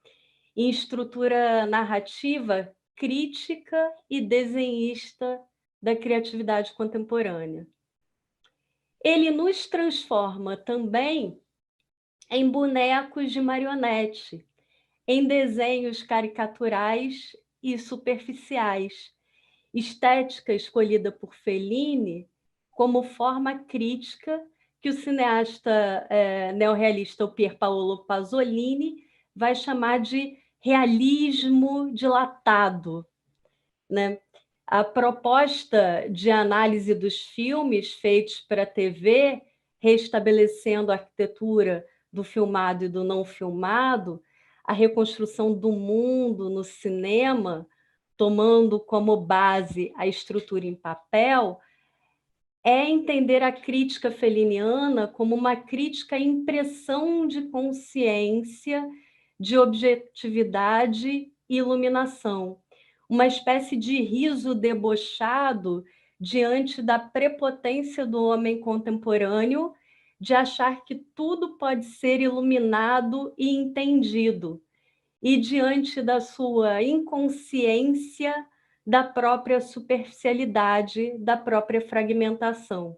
em estrutura narrativa crítica e desenhista da criatividade contemporânea. Ele nos transforma também em bonecos de marionete, em desenhos caricaturais e superficiais, estética escolhida por Fellini como forma crítica que o cineasta neorrealista Pier Paolo Pasolini vai chamar de realismo dilatado, né? A proposta de análise dos filmes feitos para a TV, restabelecendo a arquitetura do filmado e do não filmado, a reconstrução do mundo no cinema, tomando como base a estrutura em papel, é entender a crítica felliniana como uma crítica à impressão de consciência, de objetividade e iluminação, uma espécie de riso debochado diante da prepotência do homem contemporâneo de achar que tudo pode ser iluminado e entendido, e diante da sua inconsciência da própria superficialidade, da própria fragmentação.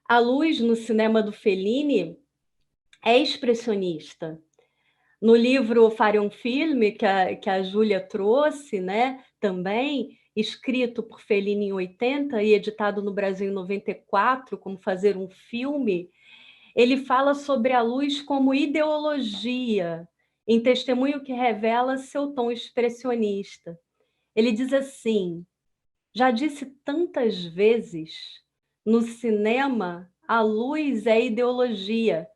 A luz no cinema do Fellini é expressionista. No livro Fare um Filme, que a Júlia trouxe, né, também, escrito por Fellini em 80 e editado no Brasil em 94, como fazer um filme, ele fala sobre a luz como ideologia, em Testemunho que revela seu tom expressionista. Ele diz assim: já disse tantas vezes, no cinema, a luz é ideologia,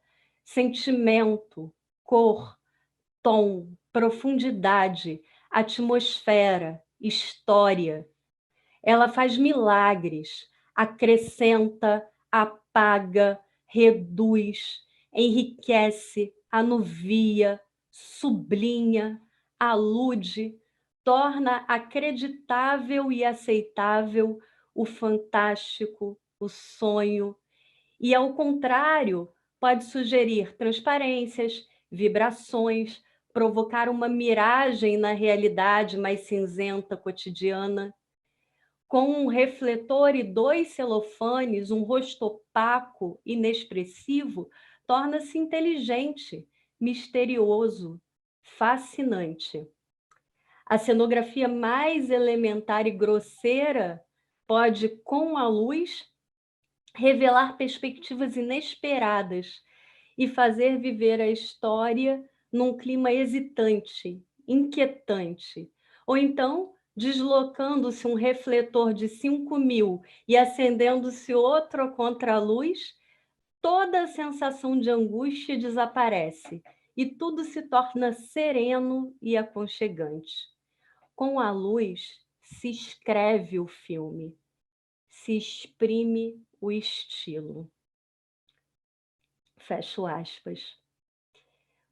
sentimento, cor, tom, profundidade, atmosfera, história. Ela faz milagres, acrescenta, apaga, reduz, enriquece, anuvia, sublinha, alude, torna acreditável e aceitável o fantástico, o sonho, e, ao contrário, pode sugerir transparências, vibrações, provocar uma miragem na realidade mais cinzenta cotidiana. Com um refletor e 2 celofanes, um rosto opaco, inexpressivo, torna-se inteligente, misterioso, fascinante. A cenografia mais elementar e grosseira pode, com a luz, revelar perspectivas inesperadas e fazer viver a história num clima hesitante, inquietante. Ou então, deslocando-se um refletor de 5.000 e acendendo-se outro à contraluz, toda a sensação de angústia desaparece e tudo se torna sereno e aconchegante. Com a luz se escreve o filme, se exprime o estilo. Fecho aspas.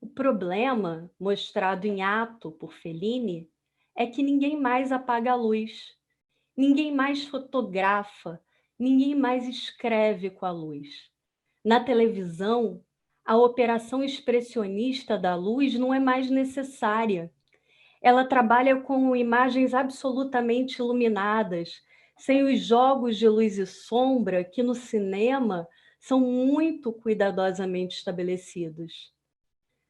O problema, mostrado em ato por Fellini, é que ninguém mais apaga a luz, ninguém mais fotografa, ninguém mais escreve com a luz. Na televisão, a operação expressionista da luz não é mais necessária. Ela trabalha com imagens absolutamente iluminadas, sem os jogos de luz e sombra que no cinema são muito cuidadosamente estabelecidos.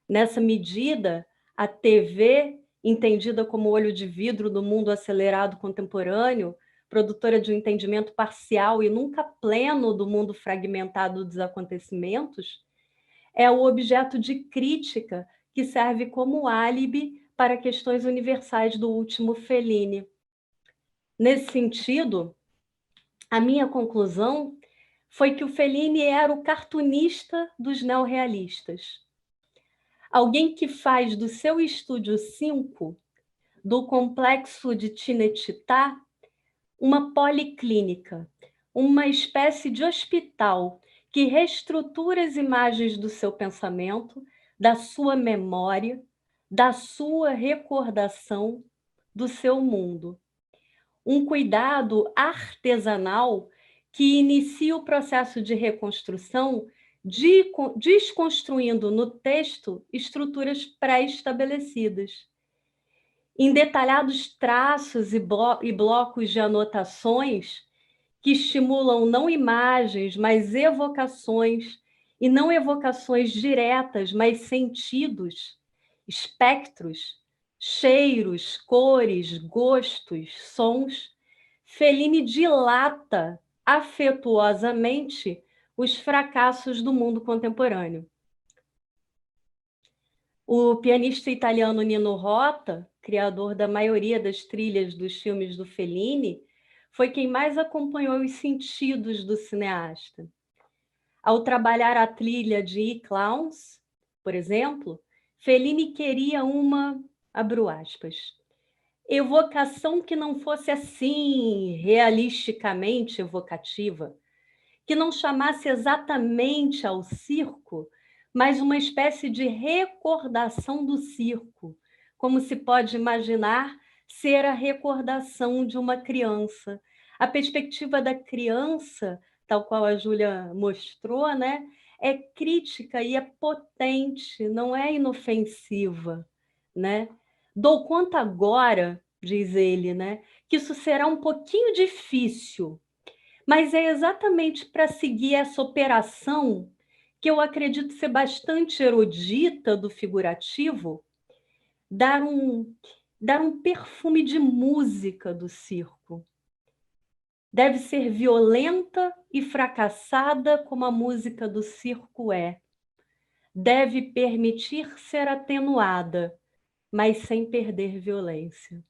Nessa medida, a TV, entendida como olho de vidro do mundo acelerado contemporâneo, produtora de um entendimento parcial e nunca pleno do mundo fragmentado dos acontecimentos, é o objeto de crítica que serve como álibi para questões universais do último Fellini. Nesse sentido, a minha conclusão foi que o Fellini era o cartunista dos neorrealistas. Alguém que faz do seu Estúdio 5, do complexo de Cinecittà, uma policlínica, uma espécie de hospital que reestrutura as imagens do seu pensamento, da sua memória, da sua recordação, do seu mundo. Um cuidado artesanal que inicia o processo de reconstrução, desconstruindo no texto estruturas pré-estabelecidas. Em detalhados traços e blocos de anotações que estimulam não imagens, mas evocações, e não evocações diretas, mas sentidos, espectros, cheiros, cores, gostos, sons, Fellini dilata afetuosamente os fracassos do mundo contemporâneo. O pianista italiano Nino Rota, criador da maioria das trilhas dos filmes do Fellini, foi quem mais acompanhou os sentidos do cineasta. Ao trabalhar a trilha de E-Clowns, por exemplo, Fellini queria uma, abro aspas, evocação que não fosse assim, realisticamente evocativa, que não chamasse exatamente ao circo, mas uma espécie de recordação do circo, como se pode imaginar ser a recordação de uma criança. A perspectiva da criança, tal qual a Júlia mostrou, né, é crítica e é potente, não é inofensiva, né? Dou conta agora, diz ele, né, que isso será um pouquinho difícil, mas é exatamente para seguir essa operação que eu acredito ser bastante erudita do figurativo, dar um perfume de música do circo. Deve ser violenta e fracassada como a música do circo é. Deve permitir ser atenuada, mas sem perder violência.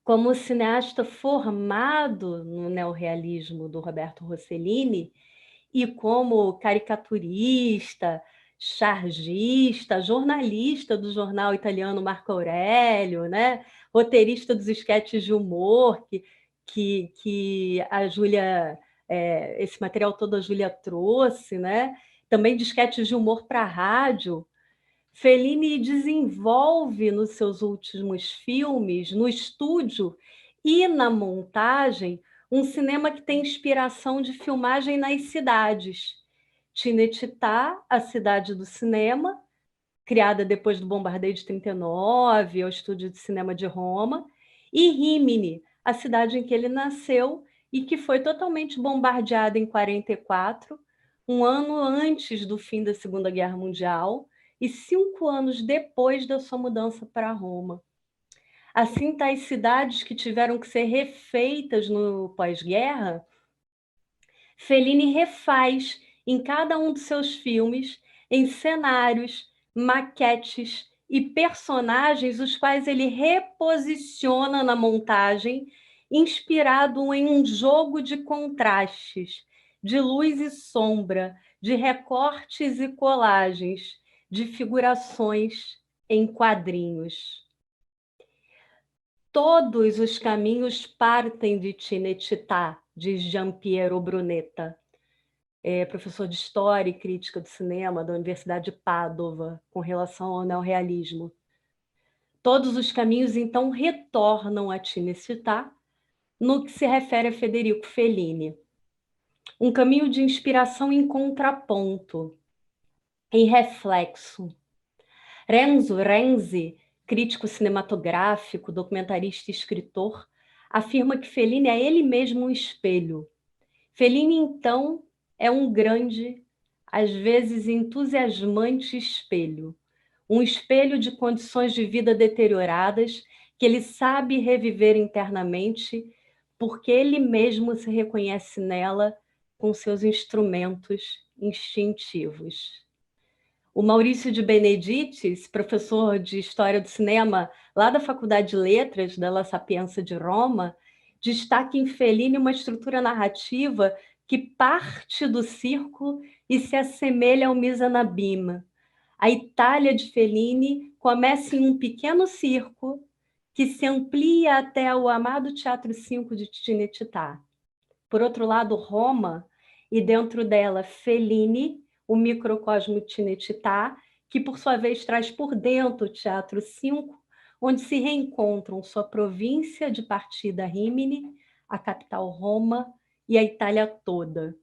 Como cineasta formado no neorrealismo do Roberto Rossellini e como caricaturista, chargista, jornalista do jornal italiano Marco Aurélio, né? Roteirista dos esquetes de humor que a Júlia, esse material todo a Júlia trouxe, né? Também de esquetes de humor para a rádio. Fellini desenvolve nos seus últimos filmes, no estúdio e na montagem, um cinema que tem inspiração de filmagem nas cidades. Cinecittà, a cidade do cinema, criada depois do bombardeio de 39, ao estúdio de cinema de Roma, e Rimini, a cidade em que ele nasceu e que foi totalmente bombardeada em 44, um ano antes do fim da Segunda Guerra Mundial, e 5 anos depois da sua mudança para Roma. Assim, tais cidades que tiveram que ser refeitas no pós-guerra, Fellini refaz em cada um dos seus filmes, em cenários, maquetes e personagens, os quais ele reposiciona na montagem, inspirado em um jogo de contrastes, de luz e sombra, de recortes e colagens, de figurações em quadrinhos. Todos os caminhos partem de Cinecittà, diz Giampiero Brunetta, professor de História e Crítica do Cinema da Universidade de Pádua, com relação ao neorrealismo. Todos os caminhos, então, retornam a Cinecittà no que se refere a Federico Fellini. Um caminho de inspiração em contraponto, em reflexo. Renzo Renzi, crítico cinematográfico, documentarista e escritor, afirma que Fellini é ele mesmo um espelho. Fellini, então, é um grande, às vezes entusiasmante espelho. Um espelho de condições de vida deterioradas que ele sabe reviver internamente porque ele mesmo se reconhece nela com seus instrumentos instintivos. O Maurício de Benedictis, professor de História do Cinema lá da Faculdade de Letras da La Sapienza de Roma, destaca em Fellini uma estrutura narrativa que parte do circo e se assemelha ao Misanabima. A Itália de Fellini começa em um pequeno circo que se amplia até o amado Teatro 5 de Cinecittà. Por outro lado, Roma, e dentro dela Fellini, o microcosmo Cinecittà, que por sua vez traz por dentro o Teatro 5, onde se reencontram sua província de partida Rimini, a capital Roma e a Itália toda.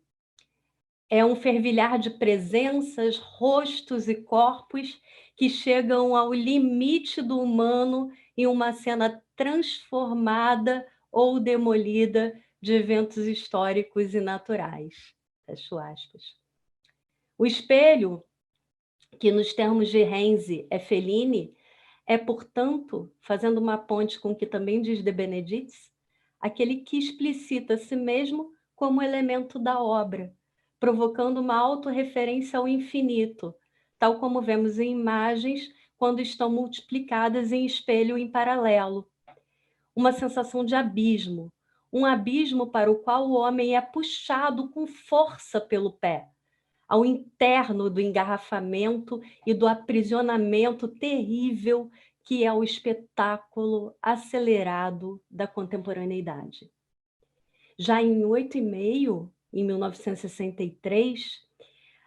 É um fervilhar de presenças, rostos e corpos que chegam ao limite do humano em uma cena transformada ou demolida de eventos históricos e naturais. Fecho aspas. O espelho, que nos termos de Renzi é Fellini, é, portanto, fazendo uma ponte com o que também diz De Benedictis, aquele que explicita a si mesmo como elemento da obra, provocando uma autorreferência ao infinito, tal como vemos em imagens quando estão multiplicadas em espelho em paralelo. Uma sensação de abismo, um abismo para o qual o homem é puxado com força pelo pé, ao interno do engarrafamento e do aprisionamento terrível que é o espetáculo acelerado da contemporaneidade. Já em 8,5, em 1963,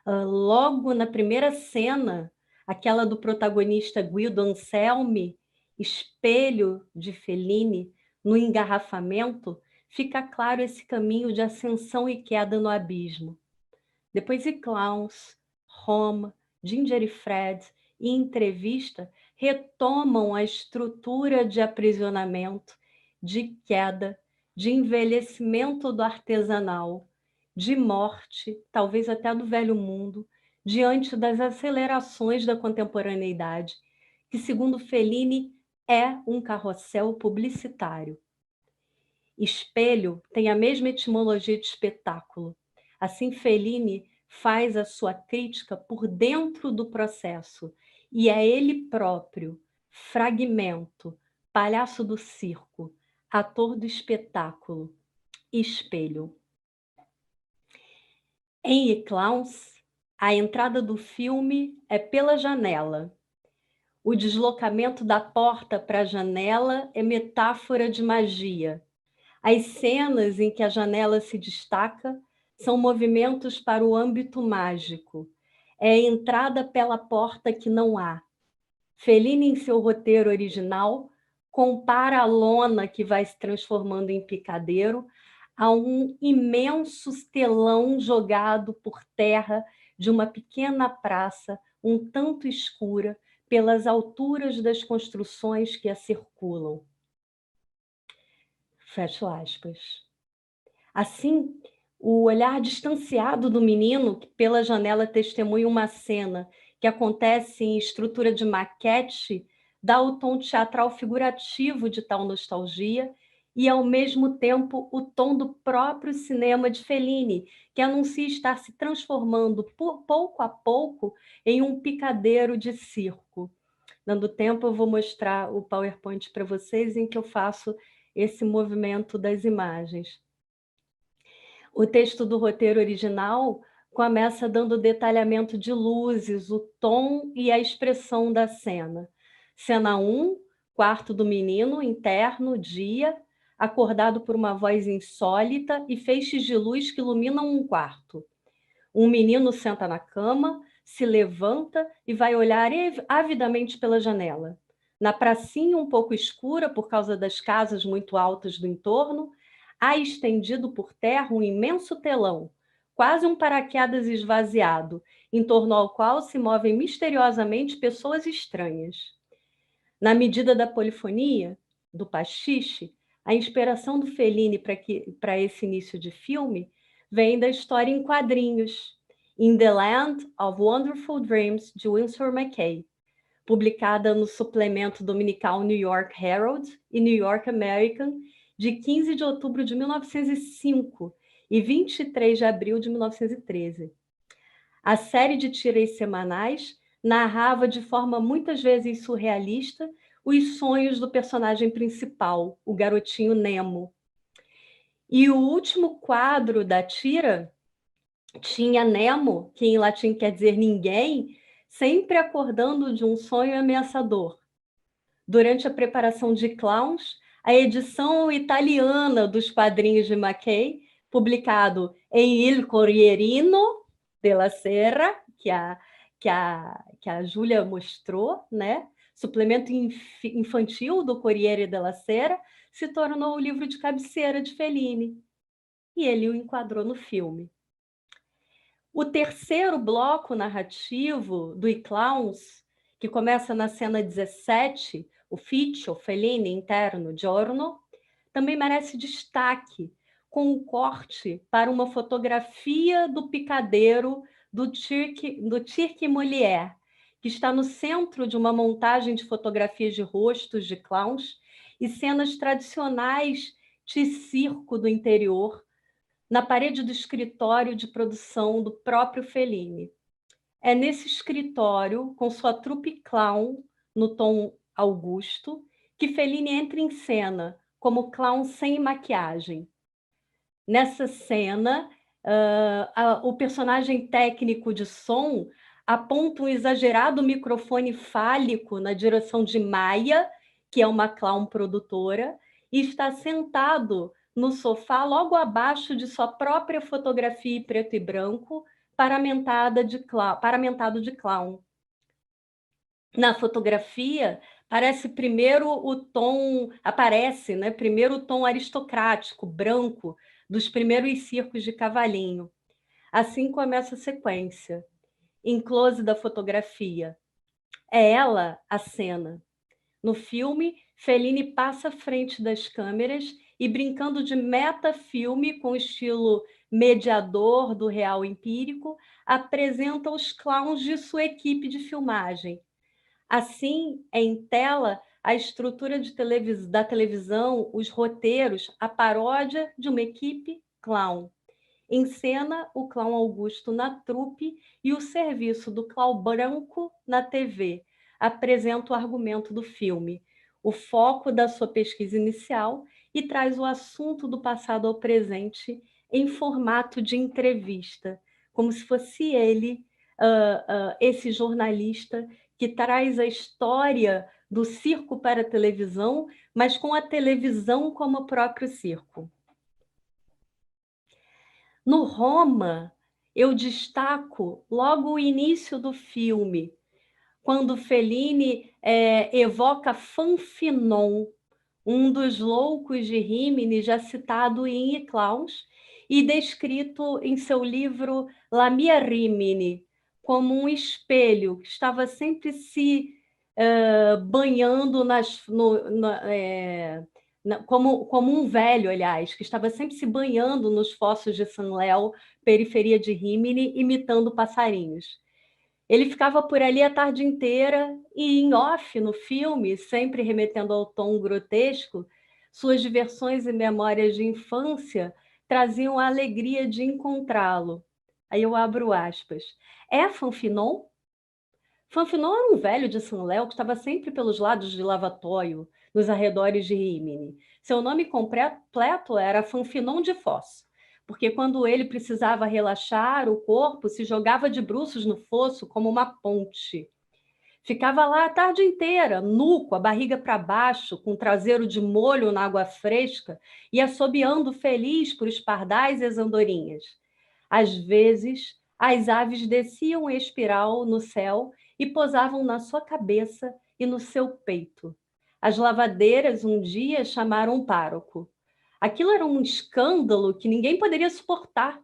logo na primeira cena, aquela do protagonista Guido Anselmi, espelho de Fellini, no engarrafamento, fica claro esse caminho de ascensão e queda no abismo. Depois de Clowns, Roma, Ginger e Fred e Entrevista retomam a estrutura de aprisionamento, de queda, de envelhecimento do artesanal, de morte, talvez até do velho mundo, diante das acelerações da contemporaneidade, que, segundo Fellini, é um carrossel publicitário. Espelho tem a mesma etimologia de espetáculo. Assim, Fellini faz a sua crítica por dentro do processo, e é ele próprio, fragmento, palhaço do circo, ator do espetáculo, espelho. Em Clowns, a entrada do filme é pela janela. O deslocamento da porta para a janela é metáfora de magia. As cenas em que a janela se destaca são movimentos para o âmbito mágico. É a entrada pela porta que não há. Fellini, em seu roteiro original, compara a lona que vai se transformando em picadeiro a um imenso telão jogado por terra de uma pequena praça, um tanto escura, pelas alturas das construções que a circulam. Fecho aspas. Assim, o olhar distanciado do menino, que pela janela testemunha uma cena que acontece em estrutura de maquete, dá o tom teatral figurativo de tal nostalgia e, ao mesmo tempo, o tom do próprio cinema de Fellini, que anuncia estar se transformando, pouco a pouco, em um picadeiro de circo. Dando tempo, eu vou mostrar o PowerPoint para vocês, em que eu faço esse movimento das imagens. O texto do roteiro original começa dando detalhamento de luzes, o tom e a expressão da cena. Cena 1, quarto do menino, interno, dia, acordado por uma voz insólita e feixes de luz que iluminam um quarto. Um menino senta na cama, se levanta e vai olhar avidamente pela janela. Na pracinha um pouco escura, por causa das casas muito altas do entorno, há estendido por terra um imenso telão, quase um paraquedas esvaziado, em torno ao qual se movem misteriosamente pessoas estranhas. Na medida da polifonia, do pastiche, a inspiração do Fellini para esse início de filme vem da história em quadrinhos, In the Land of Wonderful Dreams, de Winsor McCay, publicada no suplemento dominical New York Herald e New York American, de 15 de outubro de 1905 e 23 de abril de 1913. A série de tiras semanais narrava de forma muitas vezes surrealista os sonhos do personagem principal, o garotinho Nemo. E o último quadro da tira tinha Nemo, que em latim quer dizer ninguém, sempre acordando de um sonho ameaçador. Durante a preparação de Clowns, a edição italiana dos quadrinhos de McCay, publicado em Il Corrierino della Sera, que a Júlia mostrou, né? Suplemento infantil do Corriere della Sera, se tornou o livro de cabeceira de Fellini. E ele o enquadrou no filme. O terceiro bloco narrativo do Clowns, que começa na cena 17, o Ufficio Fellini interno Giorno, também merece destaque, com um corte para uma fotografia do picadeiro do Cirque Molière, que está no centro de uma montagem de fotografias de rostos de clowns e cenas tradicionais de circo do interior, na parede do escritório de produção do próprio Fellini. É nesse escritório, com sua trupe clown, no tom Augusto, que Fellini entra em cena, como clown sem maquiagem. Nessa cena, o personagem técnico de som aponta um exagerado microfone fálico na direção de Maia, que é uma clown produtora, e está sentado no sofá logo abaixo de sua própria fotografia em preto e branco, paramentado de clown. Na fotografia, aparece primeiro o tom aristocrático, branco, dos primeiros circos de cavalinho. Assim começa a sequência. Em close da fotografia. É ela a cena. No filme, Fellini passa à frente das câmeras e, brincando de metafilme com estilo mediador do real empírico, apresenta os clowns de sua equipe de filmagem. Assim, em tela, a estrutura da televisão, os roteiros, a paródia de uma equipe clown. Em cena, o clown Augusto na trupe e o serviço do clown branco na TV. Apresenta o argumento do filme, o foco da sua pesquisa inicial e traz o assunto do passado ao presente em formato de entrevista, como se fosse ele, esse jornalista que traz a história do circo para a televisão, mas com a televisão como o próprio circo. No Roma, eu destaco logo o início do filme, quando Fellini evoca Fanfinon, um dos loucos de Rímini, já citado em I Clowns, e descrito em seu livro La mia Rimini, como um espelho que estava sempre se banhando como um velho, aliás, que estava sempre se banhando nos fossos de San Léo, periferia de Rímini, imitando passarinhos. Ele ficava por ali a tarde inteira e, em off, no filme, sempre remetendo ao tom grotesco, suas diversões e memórias de infância traziam a alegria de encontrá-lo. Aí eu abro aspas. É Fanfinon? Fanfinon era um velho de São Léo que estava sempre pelos lados de Lavatóio, nos arredores de Rímini. Seu nome completo era Fanfinon de Foz, porque quando ele precisava relaxar o corpo, se jogava de bruços no fosso como uma ponte. Ficava lá a tarde inteira, nu, com a barriga para baixo, com o traseiro de molho na água fresca e assobiando feliz por os pardais e as andorinhas. Às vezes, as aves desciam em espiral no céu e pousavam na sua cabeça e no seu peito. As lavadeiras um dia chamaram um pároco. Aquilo era um escândalo que ninguém poderia suportar.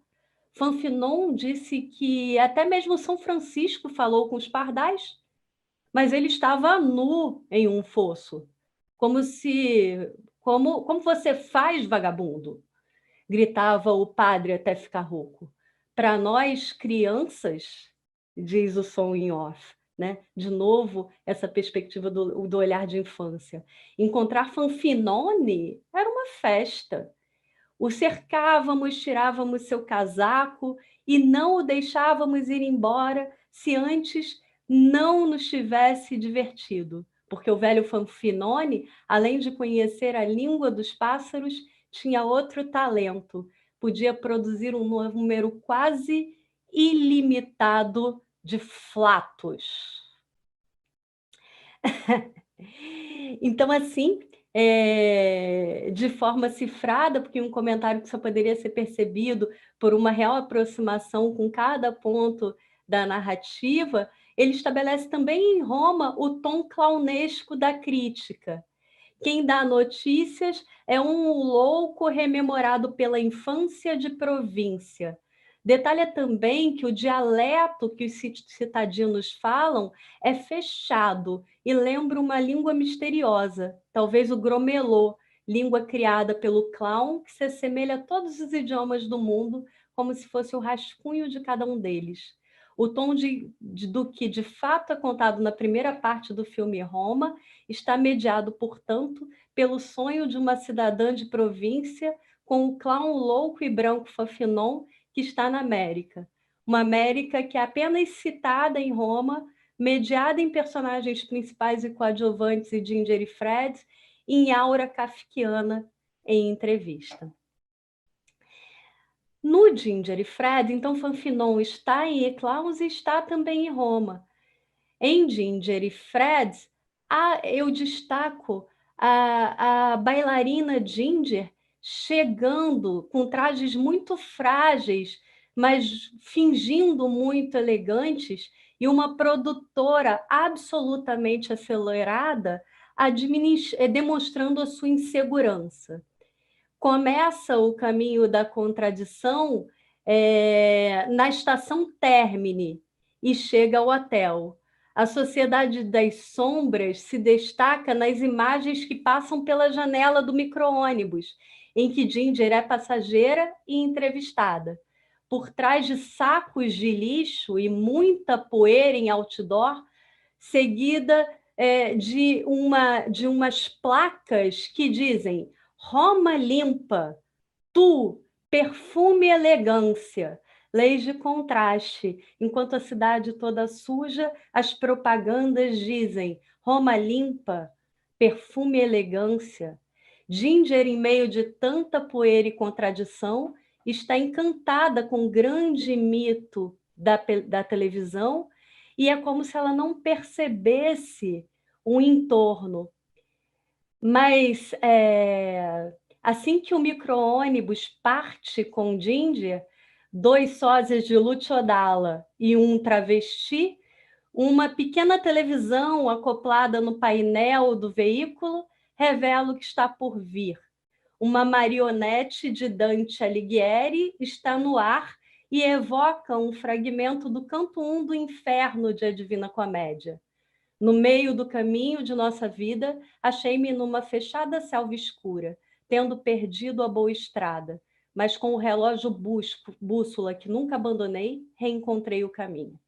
Fanfinon disse que até mesmo São Francisco falou com os pardais, mas ele estava nu em um fosso. Como você faz, vagabundo? Gritava o padre até ficar rouco. Para nós, crianças, diz o som em off, né? De novo, essa perspectiva do olhar de infância. Encontrar Fanfinone era uma festa. O cercávamos, tirávamos seu casaco e não o deixávamos ir embora se antes não nos tivesse divertido. Porque o velho Fanfinone, além de conhecer a língua dos pássaros, tinha outro talento. Podia produzir um número quase ilimitado de flatos. Então, assim, de forma cifrada, porque um comentário que só poderia ser percebido por uma real aproximação com cada ponto da narrativa, ele estabelece também em Roma o tom clownesco da crítica. Quem dá notícias é um louco rememorado pela infância de província. Detalha também que o dialeto que os citadinos falam é fechado e lembra uma língua misteriosa, talvez o gromelô, língua criada pelo clown que se assemelha a todos os idiomas do mundo, como se fosse o rascunho de cada um deles. O tom do que de fato é contado na primeira parte do filme Roma está mediado, portanto, pelo sonho de uma cidadã de província com o clown louco e branco Fanfinon que está na América. Uma América que é apenas citada em Roma, mediada em personagens principais e coadjuvantes e Ginger e Fred, em aura kafkiana em entrevista. No Ginger e Fred, então, Fanfinon está em Eclãos e está também em Roma. Em Ginger e Fred, eu destaco a bailarina Ginger chegando com trajes muito frágeis, mas fingindo muito elegantes, e uma produtora absolutamente acelerada demonstrando a sua insegurança. Começa o caminho da contradição na estação Termini e chega ao hotel. A Sociedade das Sombras se destaca nas imagens que passam pela janela do micro-ônibus, em que Ginger é passageira e entrevistada. Por trás de sacos de lixo e muita poeira em outdoor, seguida de umas placas que dizem Roma limpa, tu, perfume e elegância, leis de contraste. Enquanto a cidade toda suja, as propagandas dizem Roma limpa, perfume e elegância. Ginger, em meio de tanta poeira e contradição, está encantada com o grande mito da televisão e é como se ela não percebesse o entorno. Mas assim que o micro-ônibus parte com Ginger, 2 sósias de Luchodala e um travesti, uma pequena televisão acoplada no painel do veículo revela o que está por vir. Uma marionete de Dante Alighieri está no ar e evoca um fragmento do canto 1 do Inferno de A Divina Comédia. No meio do caminho de nossa vida, achei-me numa fechada selva escura, tendo perdido a boa estrada, mas com o relógio bússola que nunca abandonei, reencontrei o caminho.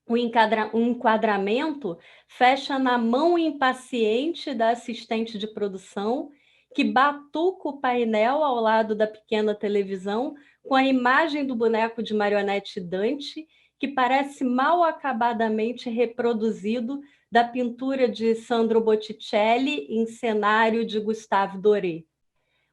O enquadramento fecha na mão impaciente da assistente de produção, que batuca o painel ao lado da pequena televisão com a imagem do boneco de marionete Dante, que parece mal acabadamente reproduzido da pintura de Sandro Botticelli em cenário de Gustave Doré.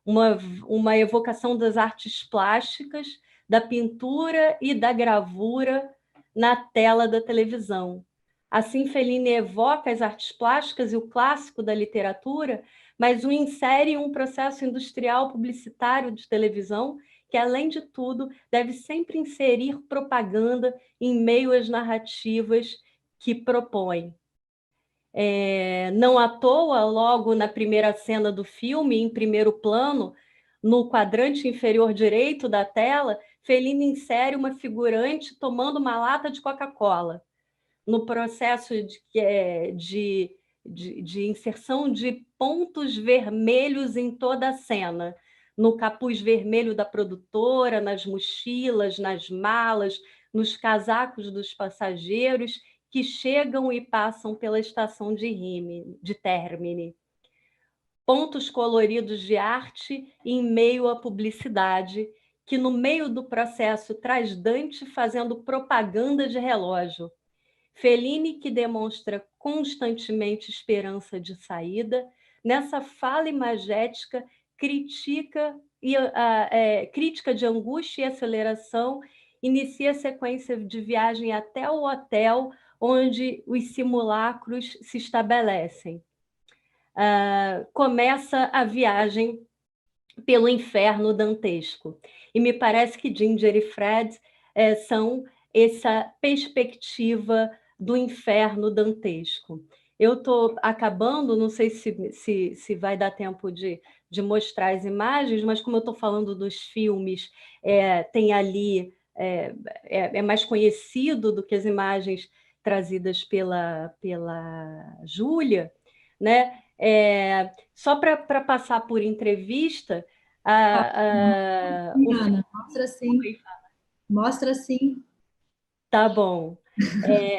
Uma evocação das artes plásticas, da pintura e da gravura na tela da televisão. Assim, Fellini evoca as artes plásticas e o clássico da literatura, mas o insere em um processo industrial publicitário de televisão que, além de tudo, deve sempre inserir propaganda em meio às narrativas que propõe. Não à toa, logo na primeira cena do filme, em primeiro plano, no quadrante inferior direito da tela, Fellini insere uma figurante tomando uma lata de Coca-Cola. No processo de inserção de pontos vermelhos em toda a cena, no capuz vermelho da produtora, nas mochilas, nas malas, nos casacos dos passageiros que chegam e passam pela estação de Termini. Pontos coloridos de arte em meio à publicidade, que no meio do processo traz Dante fazendo propaganda de relógio. Fellini, que demonstra constantemente esperança de saída, nessa fala imagética, crítica de angústia e aceleração, inicia a sequência de viagem até o hotel onde os simulacros se estabelecem. Começa a viagem pelo inferno dantesco. E me parece que Ginger e Fred são essa perspectiva do inferno dantesco. Eu estou acabando, não sei se vai dar tempo de mostrar as imagens, mas como eu estou falando dos filmes, tem ali, é mais conhecido do que as imagens trazidas pela Júlia, né? Só para passar por entrevista... Ana, mostra sim. Mostra sim. Tá bom.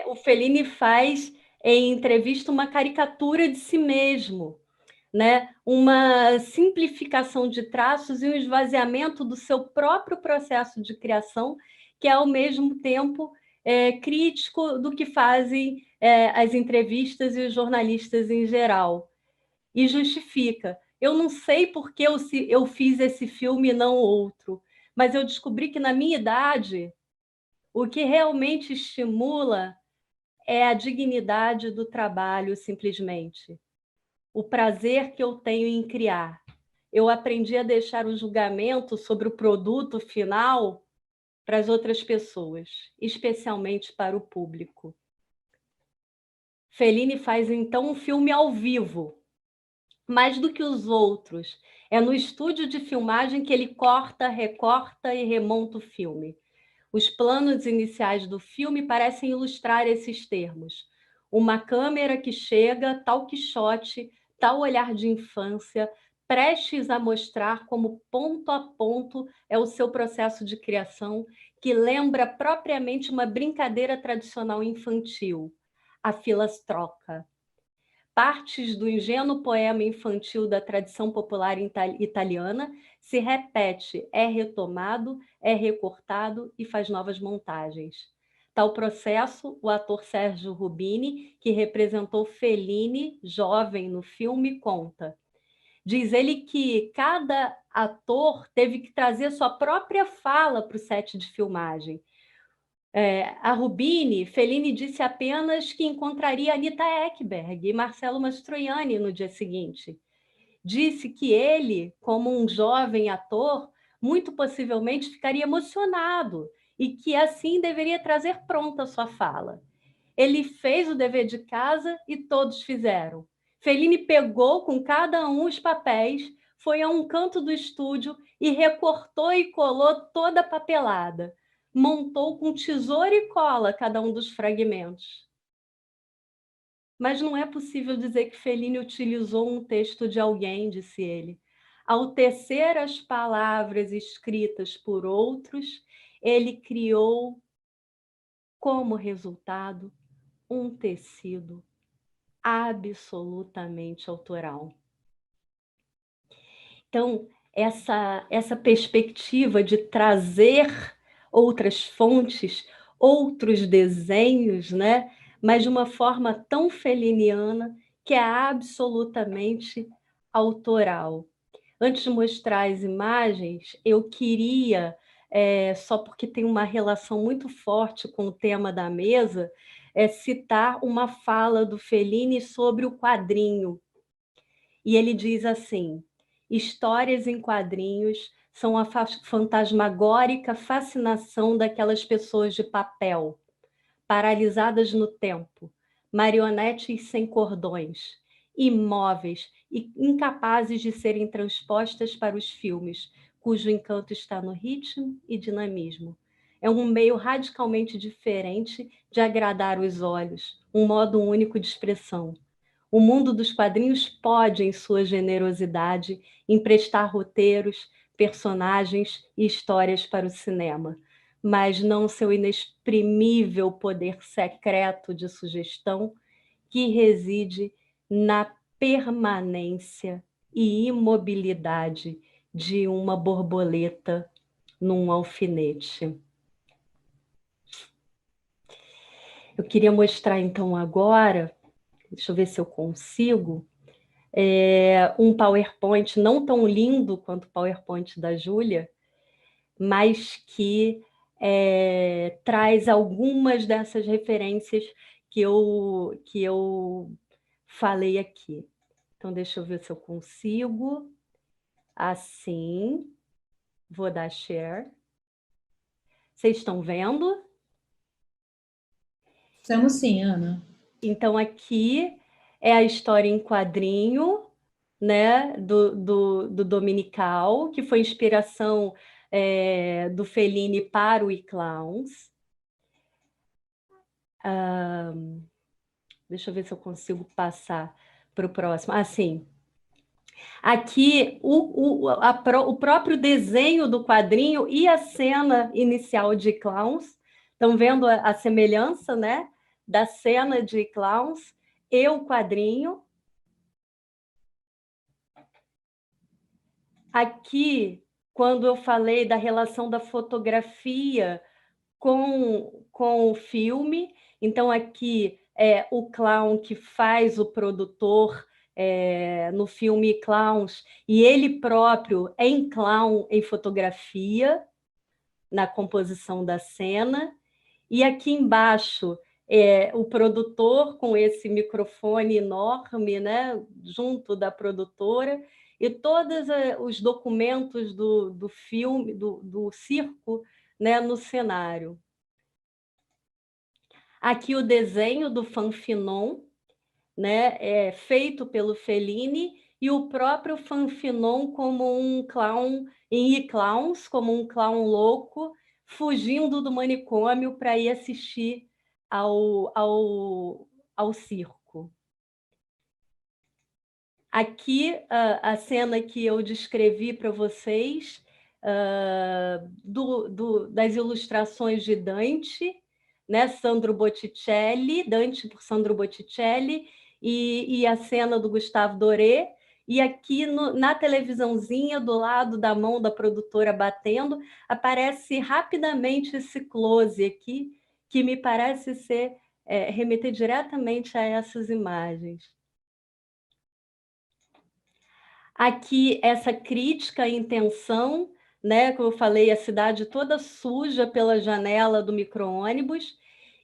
O Fellini faz em entrevista uma caricatura de si mesmo, né? Uma simplificação de traços e um esvaziamento do seu próprio processo de criação, que é ao mesmo tempo crítico do que fazem as entrevistas e os jornalistas em geral. E justifica. Eu não sei por que eu fiz esse filme e não outro, mas eu descobri que na minha idade o que realmente estimula é a dignidade do trabalho, simplesmente. O prazer que eu tenho em criar. Eu aprendi a deixar o julgamento sobre o produto final para as outras pessoas, especialmente para o público. Fellini faz, então, um filme ao vivo, mais do que os outros. É no estúdio de filmagem que ele corta, recorta e remonta o filme. Os planos iniciais do filme parecem ilustrar esses termos. Uma câmera que chega, tal Quixote, tal olhar de infância, prestes a mostrar como ponto a ponto é o seu processo de criação, que lembra propriamente uma brincadeira tradicional infantil, a filastroca. Partes do ingênuo poema infantil da tradição popular italiana se repete, é retomado, é recortado e faz novas montagens. Tal processo, o ator Sérgio Rubini, que representou Fellini, jovem, no filme, conta. Diz ele que cada ator teve que trazer sua própria fala para o set de filmagem. A Rubini, Fellini disse apenas que encontraria Anita Ekberg e Marcello Mastroianni no dia seguinte. Disse que ele, como um jovem ator, muito possivelmente ficaria emocionado e que assim deveria trazer pronta a sua fala. Ele fez o dever de casa e todos fizeram. Fellini pegou com cada um os papéis, foi a um canto do estúdio e recortou e colou toda a papelada. Montou com tesoura e cola cada um dos fragmentos. Mas não é possível dizer que Fellini utilizou um texto de alguém, disse ele. Ao tecer as palavras escritas por outros, ele criou, como resultado, um tecido absolutamente autoral. Então, essa perspectiva de trazer outras fontes, outros desenhos, né? Mas de uma forma tão feliniana que é absolutamente autoral. Antes de mostrar as imagens, eu queria, só porque tem uma relação muito forte com o tema da mesa, citar uma fala do Fellini sobre o quadrinho. E ele diz assim: histórias em quadrinhos são a fantasmagórica fascinação daquelas pessoas de papel, paralisadas no tempo, marionetes sem cordões, imóveis e incapazes de serem transpostas para os filmes, cujo encanto está no ritmo e dinamismo. É um meio radicalmente diferente de agradar os olhos, um modo único de expressão. O mundo dos quadrinhos pode, em sua generosidade, emprestar roteiros, personagens e histórias para o cinema, mas não seu inexprimível poder secreto de sugestão, que reside na permanência e imobilidade de uma borboleta num alfinete. Eu queria mostrar, então, agora, deixa eu ver se eu consigo, um PowerPoint não tão lindo quanto o PowerPoint da Júlia, mas que traz algumas dessas referências que eu falei aqui. Então, deixa eu ver se eu consigo. Assim, vou dar share. Vocês estão vendo? Estamos sim, Ana. Então, aqui é a história em quadrinho, né, do Dominical, que foi inspiração do Fellini para o E-Clowns. Deixa eu ver se eu consigo passar para o próximo. Sim. Aqui, o próprio desenho do quadrinho e a cena inicial de Clowns. Estão vendo a semelhança, né, da cena de Clowns e o quadrinho. Aqui, quando eu falei da relação da fotografia com o filme, então aqui é o clown que faz o produtor no filme Clowns, e ele próprio em clown em fotografia, na composição da cena. E aqui embaixo o produtor com esse microfone enorme, né, junto da produtora, e todos os documentos do filme, do circo, né, no cenário. Aqui o desenho do Fanfinon, né, feito pelo Fellini, e o próprio Fanfinon como um clown em E-Clowns, como um clown louco, fugindo do manicômio para ir assistir ao circo. Aqui, a cena que eu descrevi para vocês, das ilustrações de Dante, né? Sandro Botticelli, Dante por Sandro Botticelli, e a cena do Gustave Doré. E aqui na televisãozinha, do lado da mão da produtora batendo, aparece rapidamente esse close aqui, que me parece remeter diretamente a essas imagens. Aqui, essa crítica à intenção, né? Como eu falei, a cidade toda suja pela janela do micro-ônibus.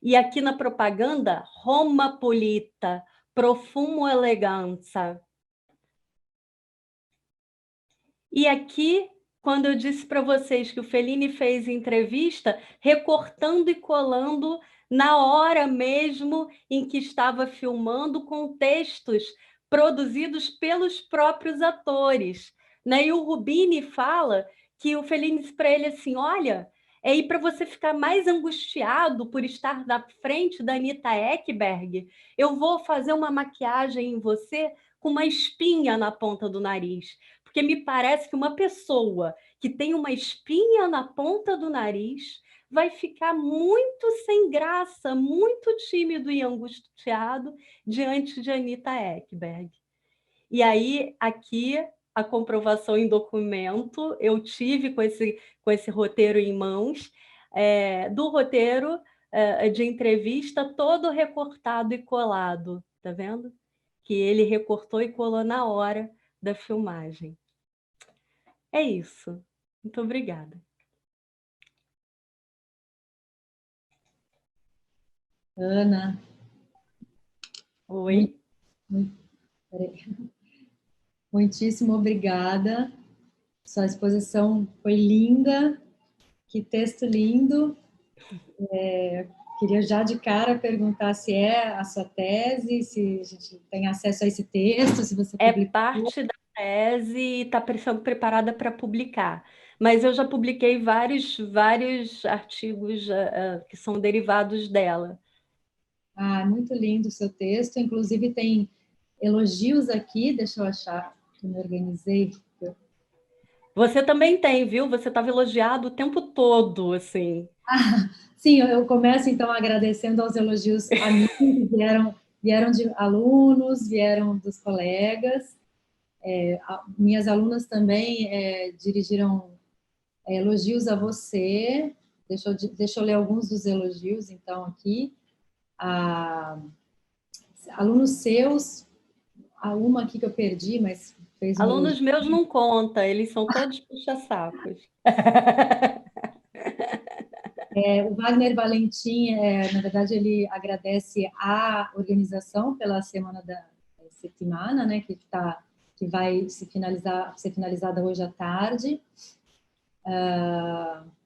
E aqui na propaganda, Roma pulita, profumo eleganza. E aqui, quando eu disse para vocês que o Fellini fez entrevista, recortando e colando na hora mesmo em que estava filmando, com textos produzidos pelos próprios atores, né? E o Rubini fala que o Fellini disse para ele assim, olha, é aí para você ficar mais angustiado por estar na frente da Anita Ekberg, eu vou fazer uma maquiagem em você com uma espinha na ponta do nariz, porque me parece que uma pessoa que tem uma espinha na ponta do nariz vai ficar muito sem graça, muito tímido e angustiado diante de Anita Ekberg. E aí, aqui, a comprovação em documento, eu tive com esse roteiro em mãos, do roteiro de entrevista, todo recortado e colado, tá vendo? Que ele recortou e colou na hora da filmagem. É isso. Muito obrigada. Ana. Oi. Muitíssimo obrigada. Sua exposição foi linda. Que texto lindo. Queria já de cara perguntar se é a sua tese, se a gente tem acesso a esse texto, se você publicou. Parte da tese e está sendo preparada para publicar. Mas eu já publiquei vários artigos que são derivados dela. Ah, muito lindo o seu texto. Inclusive tem elogios aqui, deixa eu achar que me organizei. Você também tem, viu? Você estava elogiado o tempo todo, assim. Ah, sim, eu começo então agradecendo aos elogios a mim, que vieram de alunos, vieram dos colegas. Minhas alunas também dirigiram elogios a você. Deixa eu ler alguns dos elogios, então, aqui. Alunos seus, há uma aqui que eu perdi, mas fez um Alunos elogio. meus não conta, eles são todos puxa-sacos. O Wagner Valentim, na verdade, ele agradece à organização pela Semana da Settimana, né, que vai ser finalizada hoje à tarde.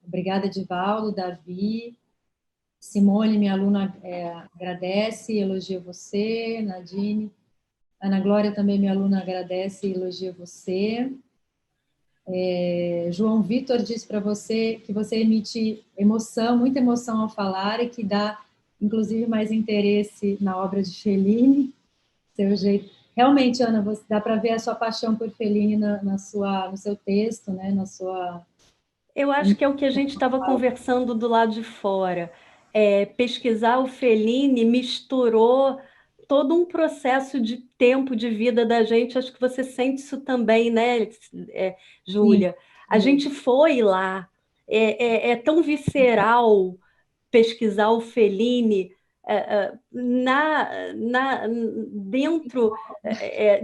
Obrigada, Edivaldo, Davi. Simone, minha aluna, agradece, elogia você. Nadine. Ana Glória, também minha aluna, agradece e elogia você. João Vitor diz para você que você emite emoção, muita emoção ao falar e que dá, inclusive, mais interesse na obra de Fellini. Seu jeito. Realmente, Ana, dá para ver a sua paixão por Fellini no seu texto, né? Eu acho que é o que a gente estava conversando do lado de fora. Pesquisar o Fellini misturou todo um processo de tempo de vida da gente. Acho que você sente isso também, né, Júlia? A gente foi lá. É tão visceral pesquisar o Fellini dentro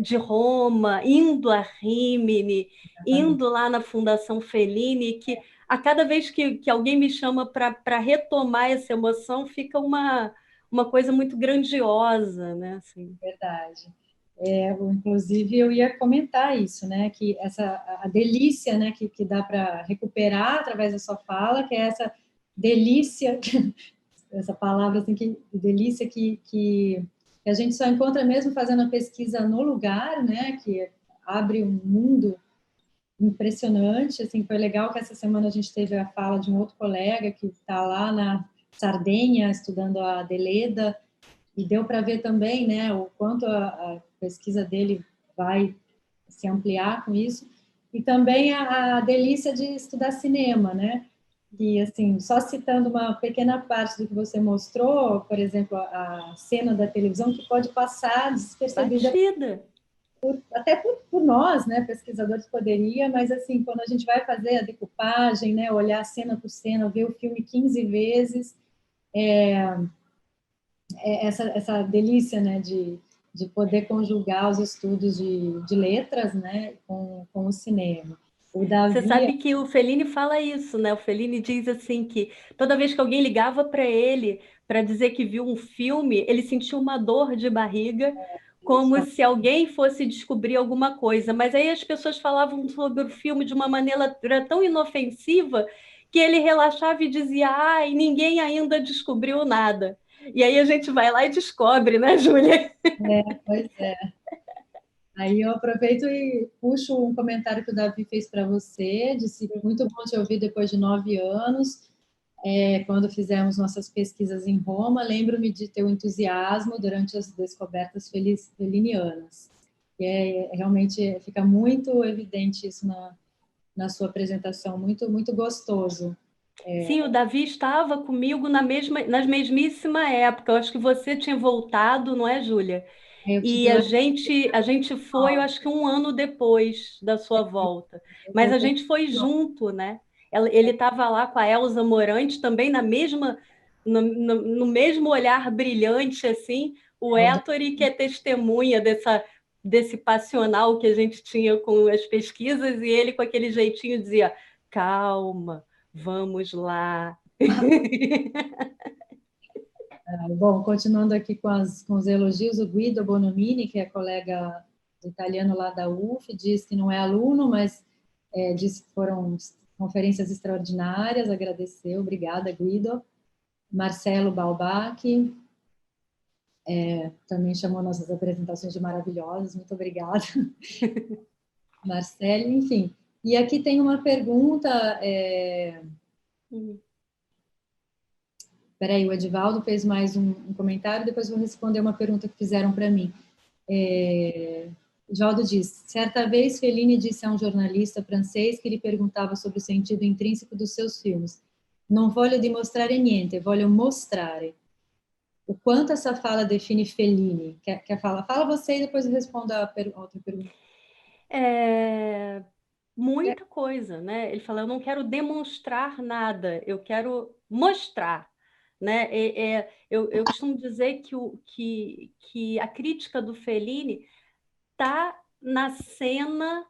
de Roma, indo a Rímini, indo lá na Fundação Fellini, que a cada vez que alguém me chama para retomar essa emoção, fica uma coisa muito grandiosa, né? Assim. Verdade. Inclusive, eu ia comentar isso, né? Que a delícia, né? Que dá para recuperar através da sua fala, que é essa delícia, essa palavra assim, delícia que a gente só encontra mesmo fazendo a pesquisa no lugar, né? Que abre um mundo impressionante. Assim, foi legal que essa semana a gente teve a fala de um outro colega que está lá na Sardenha estudando a Deleda, e deu para ver também, né, o quanto a pesquisa dele vai se ampliar com isso. E também a delícia de estudar cinema, né? E, assim, só citando uma pequena parte do que você mostrou, por exemplo, a cena da televisão que pode passar despercebida Batida. até por nós, né, pesquisadores poderia, mas assim, quando a gente vai fazer a decupagem, né, olhar cena por cena, ver o filme 15 vezes, essa delícia, né, de poder conjugar os estudos de letras, né, com o cinema. O Você Davi... sabe que o Fellini fala isso, né? O Fellini diz assim que toda vez que alguém ligava para ele para dizer que viu um filme, ele sentia uma dor de barriga, como se alguém fosse descobrir alguma coisa. Mas aí as pessoas falavam sobre o filme de uma maneira tão inofensiva que ele relaxava e dizia: ai, ninguém ainda descobriu nada. E aí a gente vai lá e descobre, né, Júlia? Pois é. Aí eu aproveito e puxo um comentário que o Davi fez para você, disse, muito bom te ouvir depois de 9 anos, quando fizemos nossas pesquisas em Roma, lembro-me de teu entusiasmo durante as descobertas felinianas. E realmente fica muito evidente isso na sua apresentação, muito, muito gostoso. Sim, o Davi estava comigo na mesmíssima época. Eu acho que você tinha voltado, não é, Júlia? Eu E tive a lá, gente, a gente foi, eu acho que um ano depois da sua volta. Mas a gente foi junto, né? Ele estava lá com a Elza Morante, também no mesmo olhar brilhante, assim, o Ettore, que é testemunha desse passional que a gente tinha com as pesquisas, e ele, com aquele jeitinho, dizia: calma, vamos lá. bom, continuando aqui com os elogios, o Guido Bonomini, que é colega de italiano lá da UF, diz que não é aluno, mas diz que foram conferências extraordinárias, agradeceu, obrigada, Guido. Marcelo Balbach, também chamou nossas apresentações de maravilhosas, muito obrigada. Marcelo, enfim. E aqui tem uma pergunta, peraí, o Edivaldo fez mais um comentário, depois vou responder uma pergunta que fizeram para mim. Edivaldo diz, certa vez Fellini disse a um jornalista francês que lhe perguntava sobre o sentido intrínseco dos seus filmes: não voglio dimostrare niente, voglio mostrare. O quanto essa fala define Fellini? Quer falar? Fala você e depois eu respondo a outra pergunta. Muita coisa, né? Ele fala: eu não quero demonstrar nada, eu quero mostrar, né? Eu costumo dizer que a crítica do Fellini está na cena,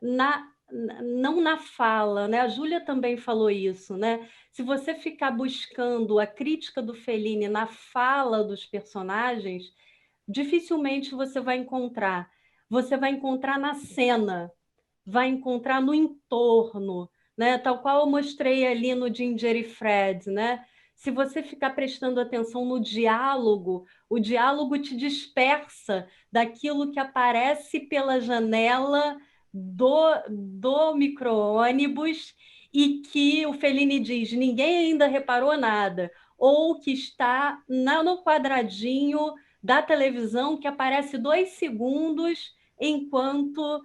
não na fala, né? A Júlia também falou isso, né? Se você ficar buscando a crítica do Fellini na fala dos personagens, dificilmente você vai encontrar. Você vai encontrar na cena, vai encontrar no entorno, né? Tal qual eu mostrei ali no Ginger e Fred, né? Se você ficar prestando atenção no diálogo, o diálogo te dispersa daquilo que aparece pela janela do micro-ônibus e que o Fellini diz: ninguém ainda reparou nada, ou que está no quadradinho da televisão que aparece 2 segundos enquanto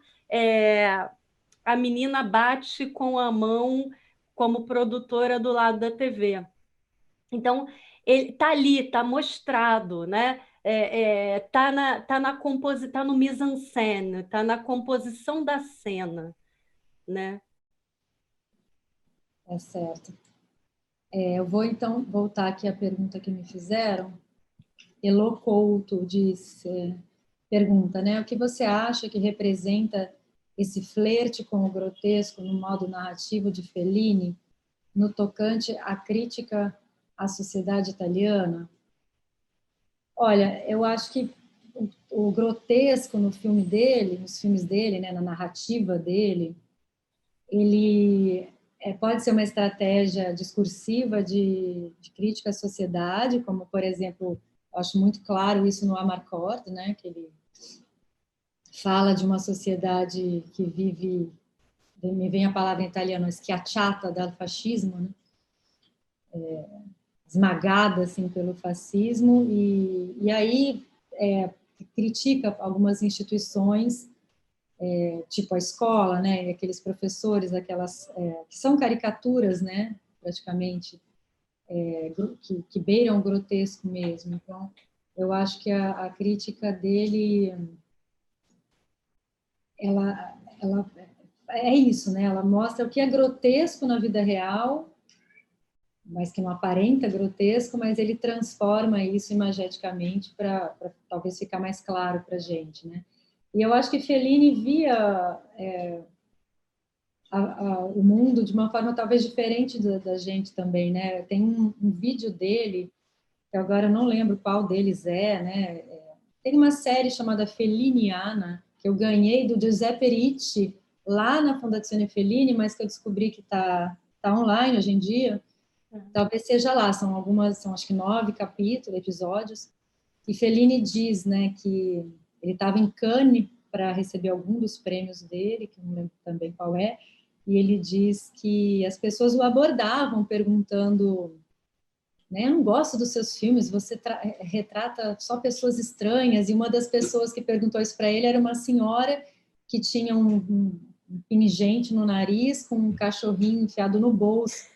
a menina bate com a mão como produtora do lado da TV. Então, ele está ali, está mostrado, né? Tá no mise-en-scène, está na composição da cena, né? É certo. Eu vou, então, voltar aqui à pergunta que me fizeram. Elo Couto diz, pergunta, né? O que você acha que representa esse flerte com o grotesco no modo narrativo de Fellini, no tocante à crítica à sociedade italiana? Olha, eu acho que o grotesco no filme dele, nos filmes dele, né, na narrativa dele, ele pode ser uma estratégia discursiva de crítica à sociedade, como, por exemplo, eu acho muito claro isso no Amarcord, né, que ele fala de uma sociedade que vive, me vem a palavra em italiano, schiacciata dal fascismo, né, esmagada assim pelo fascismo, e aí critica algumas instituições tipo a escola, né? E aqueles professores, aquelas que são caricaturas, né? Praticamente, que beiram o grotesco mesmo. Então, eu acho que a crítica dele, ela é isso, né? Ela mostra o que é grotesco na vida real, mas que não aparenta grotesco, mas ele transforma isso imageticamente para talvez ficar mais claro para a gente, né? E eu acho que Fellini via o mundo de uma forma talvez diferente da gente também, né? Tem um vídeo dele, que agora eu não lembro qual deles né? Tem uma série chamada Felliniana, que eu ganhei do Giuseppe Ricci, lá na Fondazione Fellini, mas que eu descobri que tá online hoje em dia. Talvez seja lá, são acho que 9 capítulos, episódios, e Fellini diz, né, que ele estava em Cannes para receber algum dos prêmios dele, que eu não lembro também qual e ele diz que as pessoas o abordavam perguntando, né, eu não gosto dos seus filmes, você retrata só pessoas estranhas, e uma das pessoas que perguntou isso para ele era uma senhora que tinha um pingente no nariz, com um cachorrinho enfiado no bolso.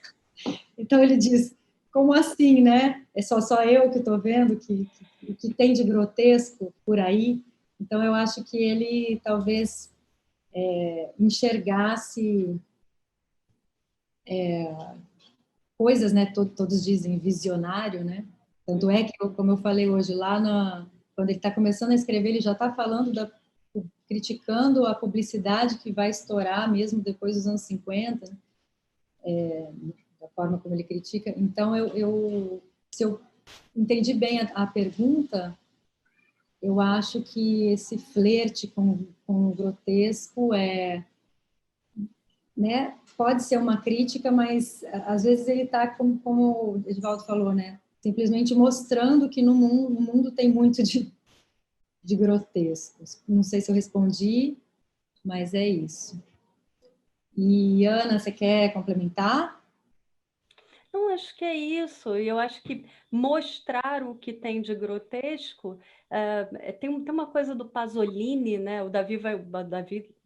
Então ele diz, como assim, né? É só eu que estou vendo o que tem de grotesco por aí. Então eu acho que ele talvez enxergasse coisas, né? Todos dizem visionário, né? Tanto é que, como eu falei hoje, quando ele está começando a escrever, ele já está falando criticando a publicidade que vai estourar mesmo depois dos anos 50, né? Da forma como ele critica. Então, se eu entendi bem a pergunta, eu acho que esse flerte com o grotesco né, pode ser uma crítica, mas às vezes ele está, como o Edivaldo falou, né, simplesmente mostrando que no mundo tem muito de grotescos. Não sei se eu respondi, mas é isso. E, Ana, você quer complementar? Não, acho que é isso. E eu acho que mostrar o que tem de grotesco. Tem uma coisa do Pasolini, né? O Davi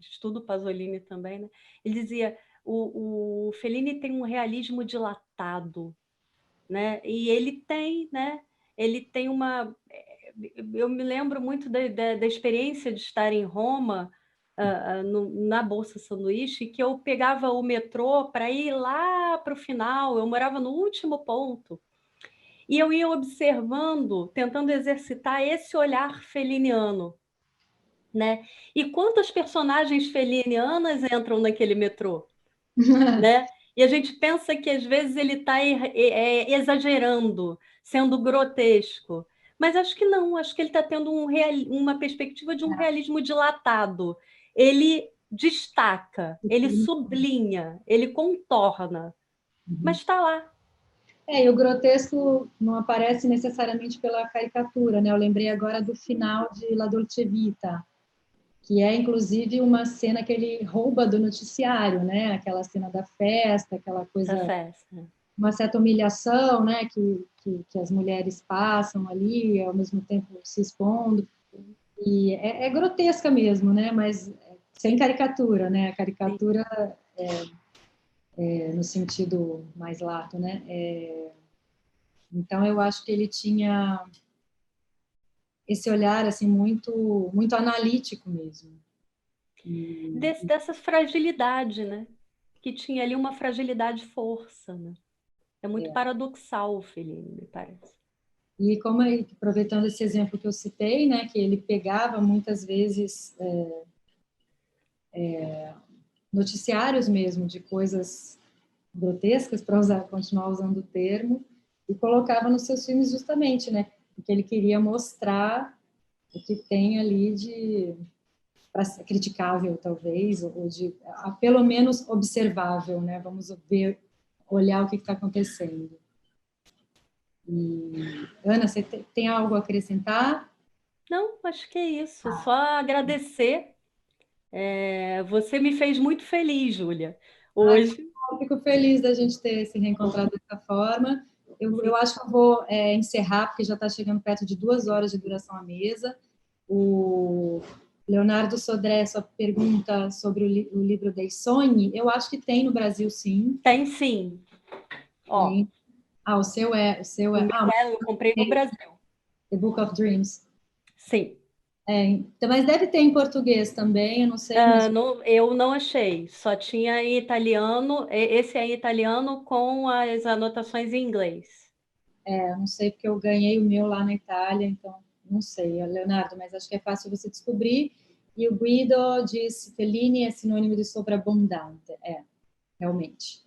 estuda o Pasolini também, né? Ele dizia: o Fellini tem um realismo dilatado, né? E ele tem, né? Ele tem uma. Eu me lembro muito da experiência de estar em Roma, na Bolsa Sanduíche, que eu pegava o metrô para ir lá para o final, eu morava no último ponto, e eu ia observando, tentando exercitar esse olhar feliniano, né? E quantas personagens felinianas entram naquele metrô, né? E a gente pensa que às vezes ele está exagerando, sendo grotesco. Mas acho que não, acho que ele está tendo uma perspectiva de um realismo dilatado. Ele destaca, ele sublinha, ele contorna, mas está lá. E o grotesco não aparece necessariamente pela caricatura, né? Eu lembrei agora do final de La Dolce Vita, que é inclusive uma cena que ele rouba do noticiário, né? Aquela cena da festa, aquela coisa, uma certa humilhação, né? Que as mulheres passam ali, ao mesmo tempo se expondo, e é grotesca mesmo, né? Mas sem caricatura, né? A caricatura no sentido mais lato, né? Então eu acho que ele tinha esse olhar assim muito analítico mesmo. Dessa fragilidade, né? Que tinha ali uma fragilidade-força, né? É muito paradoxal o Fellini, me parece. E como aproveitando esse exemplo que eu citei, né, que ele pegava muitas vezes noticiários mesmo de coisas grotescas, para continuar usando o termo, e colocava nos seus filmes justamente, né, porque ele queria mostrar o que tem ali de criticável, talvez, ou de pelo menos observável, né? Vamos olhar o que está acontecendo. E, Ana, você tem algo a acrescentar? Não, acho que é isso. Só agradecer. Você me fez muito feliz, Júlia, hoje. Eu fico feliz da gente ter se reencontrado dessa forma. Eu acho que eu vou encerrar, porque já está chegando perto de 2 horas de duração a mesa. Leonardo Sodré, sua pergunta sobre o livro Dei Sogni, eu acho que tem no Brasil, sim. Tem sim. Ó, Tem. Ah, o seu é... eu comprei no Brasil. The Book of Dreams. Sim. Então, mas deve ter em português também, eu não sei. Mas... Eu não achei, só tinha em italiano, esse é em italiano com as anotações em inglês. Não sei porque eu ganhei o meu lá na Itália, então não sei, Leonardo, mas acho que é fácil você descobrir. E o Guido diz Fellini é sinônimo de sobreabundante. Realmente.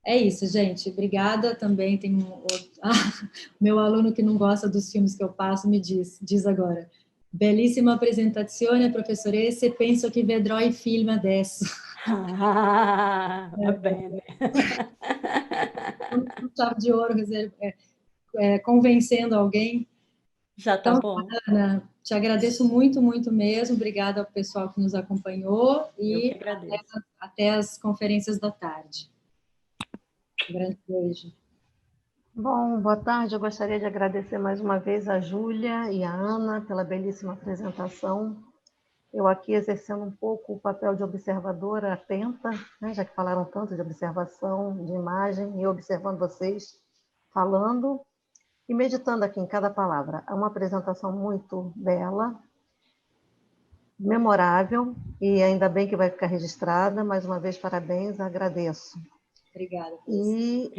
É isso, gente. Obrigada também. Tem meu aluno que não gosta dos filmes que eu passo me diz agora. Bellissima presentazione, professoressa. Penso que vedrò il film adesso. Va bene. Chave de ouro, convencendo alguém. Já tá bom. Ana, te agradeço muito, muito mesmo. Obrigada ao pessoal que nos acompanhou e até as conferências da tarde. Um grande beijo. Bom, boa tarde. Eu gostaria de agradecer mais uma vez a Júlia e a Ana pela belíssima apresentação. Eu aqui exercendo um pouco o papel de observadora atenta, né, já que falaram tanto de observação, de imagem, e observando vocês falando e meditando aqui em cada palavra. É uma apresentação muito bela, memorável, e ainda bem que vai ficar registrada. Mais uma vez, parabéns, agradeço. Obrigada. E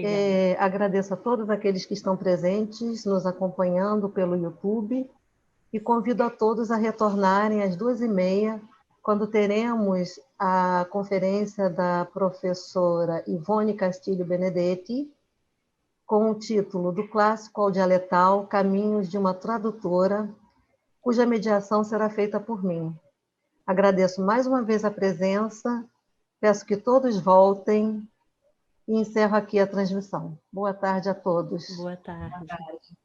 agradeço a todos aqueles que estão presentes, nos acompanhando pelo YouTube, e convido a todos a retornarem às 2h30, quando teremos a conferência da professora Ivone Castilho Benedetti, com o título Do Clássico ao Dialetal, Caminhos de uma Tradutora, cuja mediação será feita por mim. Agradeço mais uma vez a presença, peço que todos voltem e encerro aqui a transmissão. Boa tarde a todos. Boa tarde. Boa tarde.